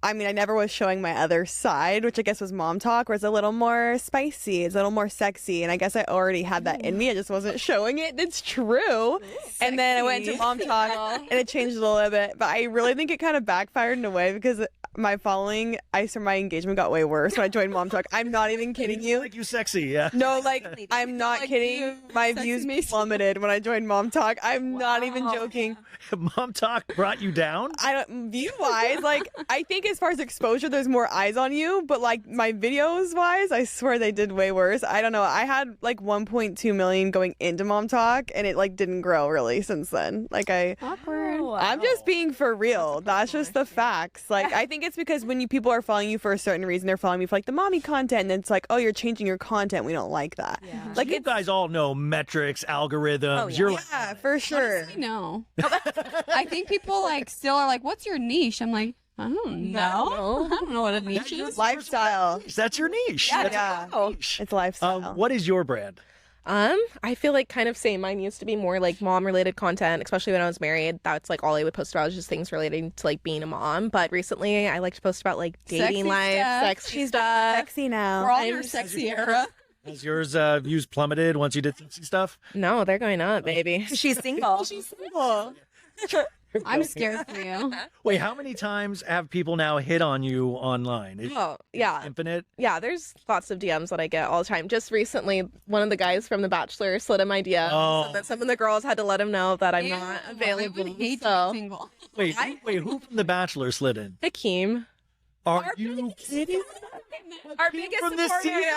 I never was showing my other side, which I guess was Mom Talk, where it's a little more spicy, it's a little more sexy. And I guess I already had that in me. I just wasn't showing it. It's true. And then I went into Mom Talk and it changed a little bit. But I really think it kind of backfired in a way because my following, I swear my engagement got way worse when I joined Mom Talk. I'm not even kidding you. Like you sexy, yeah. No, like I'm not kidding. My views plummeted when I joined Mom Talk. I'm not even joking. Mom Talk brought you down? I don't view wise, like I think as far as exposure, there's more eyes on you, but like my videos wise, I swear they did way worse. I don't know. I had like 1.2 million going into Mom Talk, and it like didn't grow really since then. Like Awkward. I'm just being for real. That's just the facts. Like I think it's because when people are following you for a certain reason, they're following me for like the mommy content, and it's like, oh, you're changing your content. We don't like that. Yeah. Like You guys all know metrics, algorithms. Oh, yeah. You're like, yeah, for sure. Honestly, no. I think people like still are like, "What's your niche?" I'm like, I don't know. I don't know what a niche is. Lifestyle. that's your niche. That's Yeah. your niche. It's lifestyle. What is your brand? I feel like kind of same. Mine used to be more like mom related content, especially when I was married. That's like all I would post about was just things relating to like being a mom. But recently I like to post about like dating Sexy life, stuff. sexy stuff. Sexy now. We're all in our sexy era. Has yours views plummeted once you did sexy stuff? No, they're going up, baby. She's single. I'm scared for you. Wait, how many times have people now hit on you online? Is Oh, yeah. infinite? Yeah, there's lots of DMs that I get all the time. Just recently, one of the guys from The Bachelor slid in my DM. Oh. So that some of the girls had to let him know that I'm not Ew, available. I would hate to So, be single. Wait, who from The Bachelor slid in? Hakeem. Are you kidding? Our biggest From this supporter. season?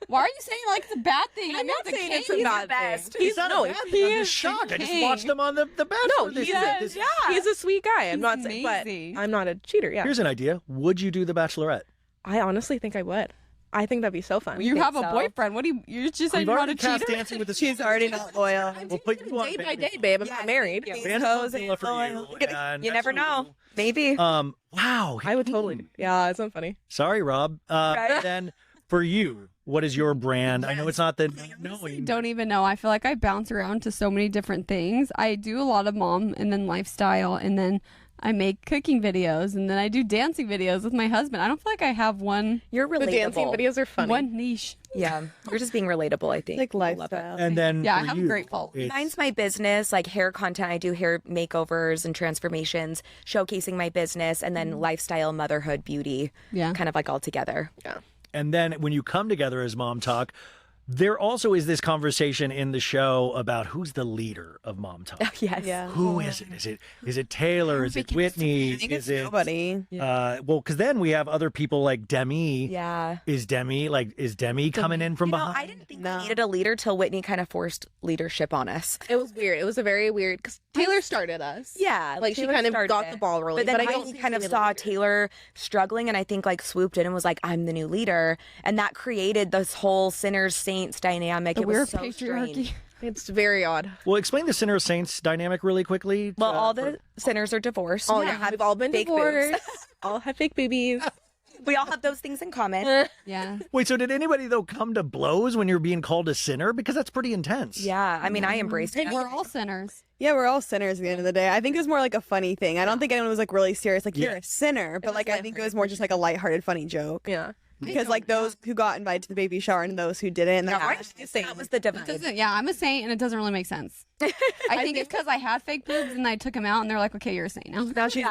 Why are you saying like it's a bad thing? I'm not saying it's a He's bad the best. thing. He's not no, a bad he thing. I'm is. just shocked. I just king. watched him on The Bachelor. No, this he's season. he's a sweet guy. I'm He's not saying, but amazing. I'm not a cheater. Yeah, Here's an idea. Would you do The Bachelorette? I honestly think I would. I think that'd be so fun. You have a so. boyfriend. What do you just said We've you're not already a cast cheater? Dancing with the She's already not loyal. We'll put you on day by Vanderpump. day, babe. I'm not married. Vanderpump for you. and You never next know. week- Maybe. Wow. I would totally. Yeah, it's not funny. Sorry, Rob. Then for you, what is your brand? I know it's not the knowing. Don't even know. I feel like I bounce around to so many different things. I do a lot of mom and then lifestyle, and then I make cooking videos, and then I do dancing videos with my husband. I don't feel like I have one You're relatable. The dancing videos are funny. one niche. Yeah. You're just being relatable, I think. Like People love it. lifestyle. And then Yeah, I for have a you, great fault. it's- Mine's my business, like hair content. I do hair makeovers and transformations, showcasing my business, and then lifestyle, motherhood, beauty, Yeah. kind of like all together. And then when you come together as Mom Talk, there also is this conversation in the show about who's the leader of Mom Talk. Yes. Yeah. Who is it? Is it Taylor? Is it Whitney? I think Is it's it nobody. well, because then we have other people like Demi. Yeah. Is Demi coming in from You know, behind? I didn't think No. we needed a leader till Whitney kind of forced leadership on us. It was weird. It was a very weird because Taylor started us. Yeah, Like she Taylor kind of started got it. the ball rolling. But then I don't Whitney think kind we of needed saw a leader. Taylor struggling, and I think like swooped in and was like, "I'm the new leader," and that created this whole sinners saints dynamic. The It weird was so patriarchy. strange. It's very odd. Well, explain the Sinner Saints dynamic really quickly. Well, all the sinners are divorced. Oh They yeah, have we've all been fake divorced. boobs. all have fake boobies. We all have those things in common. Yeah. Wait, so did anybody though come to blows when you're being called a sinner? Because that's pretty intense. Yeah, I mean, I embraced it. We're all sinners. Yeah, we're all sinners at the end of the day. I think it was more like a funny thing. I don't think anyone was like really serious, like you're Yeah. a sinner. But like I think it was more just like a lighthearted, funny joke. Yeah. Because like those who got invited to the baby shower and those who didn't. Yeah, Like, that was the divide. I'm a saint, and it doesn't really make sense. I think it's because I had fake boobs, and I took them out, and they're like, "Okay, you're a saint now." now she's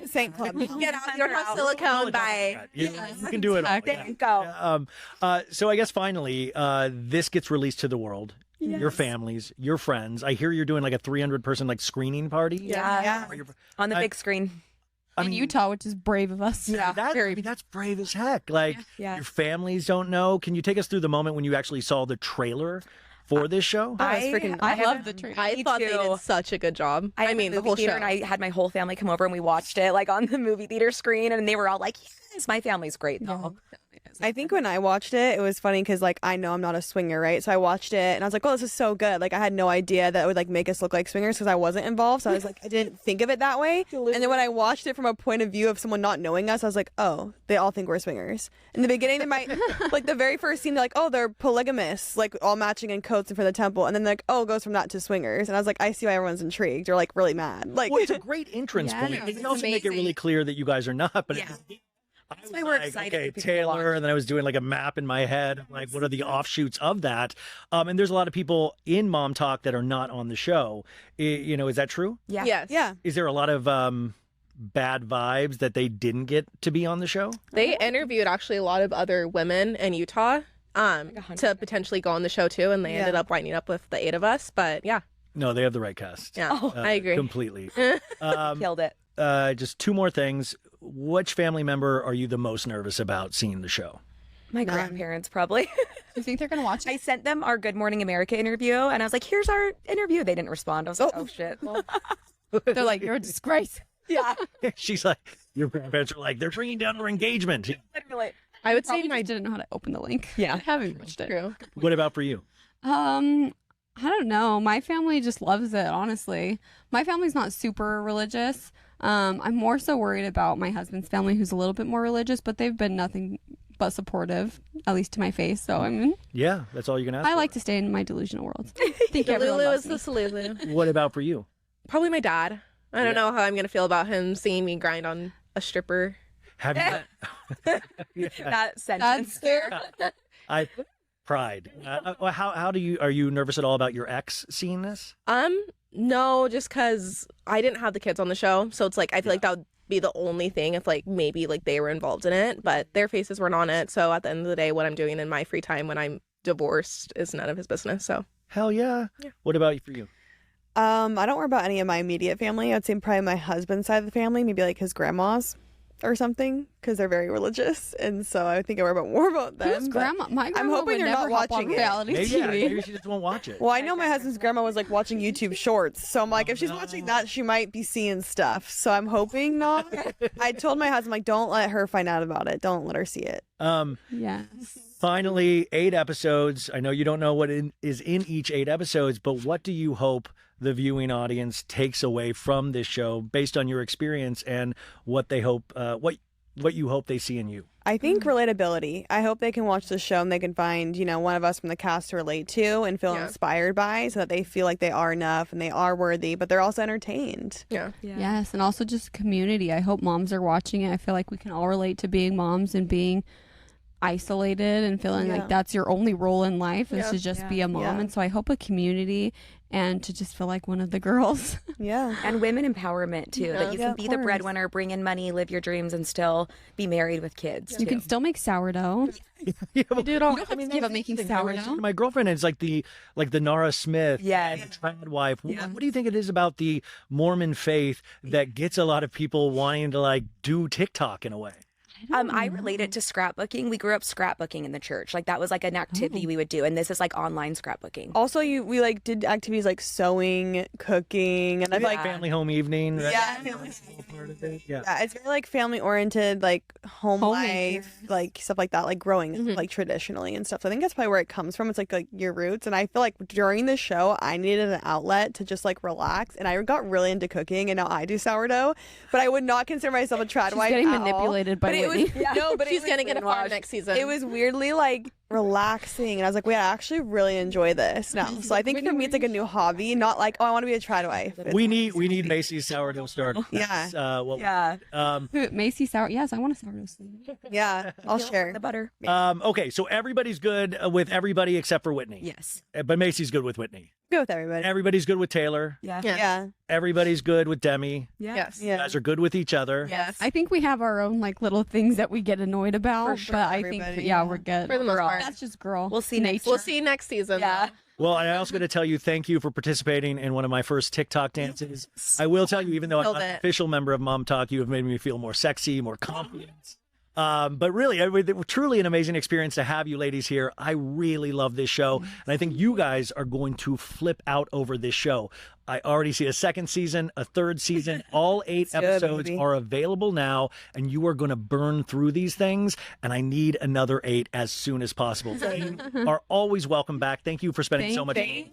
Saint Club. Get out your silicone by. You can do it all. Exactly. Yeah. Go. So I guess finally, this gets released to the world. Your families, your friends. I hear you're doing like a 300-person like screening party. Yeah. Where you're- On the I- big screen. I In mean, Utah, which is brave of us. Yeah. that's brave as heck. Like Yeah. your families don't know. Can you take us through the moment when you actually saw the trailer for this show? I love the trailer. I thought they too. did such a good job. I mean, the movie whole theater, show. and I had my whole family come over and we watched it like on the movie theater screen, and they were all like, "Yes, my family's great." Though. I think when I watched it, it was funny because like I know I'm not a swinger, right? So I watched it and I was like, "Oh, this is so good!" Like I had no idea that it would like make us look like swingers because I wasn't involved. So I was like, I didn't think of it that way. And then when I watched it from a point of view of someone not knowing us, I was like, "Oh, they all think we're swingers." In the beginning, they might like the very first scene, they're like, "Oh, they're polygamists, like all matching in coats and for the temple," and then they're like, "Oh, it goes from that to swingers." And I was like, I see why everyone's intrigued. They're like really mad. Like, Well, it's a great entrance Yeah, point. They it's can also make it amazing. really clear that you guys are not. But Yeah. I was why we're like, excited okay, for people to Taylor, watch. and then I was doing like a map in my head. I'm like, what are the offshoots of that? And there's a lot of people in Mom Talk that are not on the show. Is that true? Yeah. Yes. yeah. Is there a lot of bad vibes that they didn't get to be on the show? They interviewed actually a lot of other women in Utah to potentially go on the show too, and they ended up winding up with the 8 of us. But yeah. No, they have the right cast. Yeah, I agree. Completely. Killed it. Just 2 more things. Which family member are you the most nervous about seeing the show? My grandparents, probably. Do you think they're going to watch I it? sent them our Good Morning America interview, and I was like, here's our interview. They didn't respond. I was like, oh shit. They're like, you're a disgrace. Yeah. She's like, your grandparents are like, they're bringing down our engagement. Literally. I would say Probably my just didn't know how to open the link. Yeah. I haven't watched it. true. What about for you? I don't know. My family just loves it, honestly. My family's not super religious. I'm more so worried about my husband's family, who's a little bit more religious, but they've been nothing but supportive, at least to my face. So, I mean, Yeah, that's all you can ask I for. like to stay in my delusional world. I think everyone Lulu loves is me. the Salulu. What about for you? Probably my dad. I don't know how I'm gonna feel about him seeing me grind on a stripper. Have you? That sentence there. I pride. How do you? Are you nervous at all about your ex seeing this? No, just because I didn't have the kids on the show, so it's like I feel like that would be the only thing if like maybe like they were involved in it, but their faces weren't on it. So at the end of the day, what I'm doing in my free time when I'm divorced is none of his business. So Hell yeah. What about for you? I don't worry about any of my immediate family. I'd say probably my husband's side of the family, maybe like his grandmas or something, because they're very religious, and so I think I worry more about them. Who's but grandma? My grandma hoping would you're never not hop on watching it. reality Maybe, TV. maybe she just won't watch it. Well, I know my husband's grandma was like watching YouTube shorts, so I'm like, if she's watching that, she might be seeing stuff. So I'm hoping not. I told my husband, like, don't let her find out about it. Don't let her see it. Yes. Finally, 8 episodes. I know you don't know what is in each 8 episodes, but what do you hope the viewing audience takes away from this show based on your experience and what they hope, what you hope they see in you? I think relatability. I hope they can watch the show and they can find, one of us from the cast to relate to and feel inspired by, so that they feel like they are enough and they are worthy, but they're also entertained. yeah. Yes, and also just community. I hope moms are watching it. I feel like we can all relate to being moms and being isolated and feeling like that's your only role in life is to just be a mom. And so I hope a community and to just feel like one of the girls. Yeah. And women empowerment too, that you can of be the course. breadwinner, bring in money, live your dreams, and still be married with kids. You can still make sourdough. Yeah, well, do it all. You don't have to give up making sourdough. my girlfriend is like the Nara Smith, Yes. the trad wife. What do you think it is about the Mormon faith that gets a lot of people wanting to like do TikTok in a way? I relate it to scrapbooking. We grew up scrapbooking in the church. Like that was like an activity we would do, and this is like online scrapbooking. Also, we like did activities like sewing, cooking, and I've like family home evening. Right? Yeah. Part of it. Yeah. Yeah, it's very like family oriented, like home life, like stuff like that, like growing like traditionally and stuff. So I think that's probably where it comes from. It's like your roots. And I feel like during the show, I needed an outlet to just like relax. And I got really into cooking, and now I do sourdough. But I would not consider myself a trad wife. Getting at all. manipulated by But it was Whitney. no, but She's gonna get a farm next season. It was weirdly like relaxing, and I was like, wait, I actually really enjoy this now. So I think for me, it's like a new hobby, not like, oh, I want to be a trad wife. We need Mayci's sourdough starter. Yeah. Mayci sour. Yes, I want a sourdough sleeve. Yeah, I'll share The butter. Okay, so everybody's good with everybody except for Whitney. Yes. But Macy's good with Whitney. Go with everybody. Everybody's good with Taylor. Yeah. Yeah. Everybody's good with Demi. Yes. You guys are good with each other. Yes. I think we have our own like little things that we get annoyed about, For sure, but I think everybody, we're good. For the most part. That's just girl. We'll see next. We'll see next season. Yeah. Well, I also going to tell you thank you for participating in one of my first TikTok dances. I will tell you, even though I'm Killed not an it. official member of Mom Talk, you have made me feel more sexy, more confident. But really, truly an amazing experience to have you ladies here. I really love this show, and I think you guys are going to flip out over this show. I already see a second season, a third season. All 8 good, episodes baby. are available now, and you are going to burn through these things, and I need another 8 as soon as possible. You are always welcome back. Thank you for spending so much time.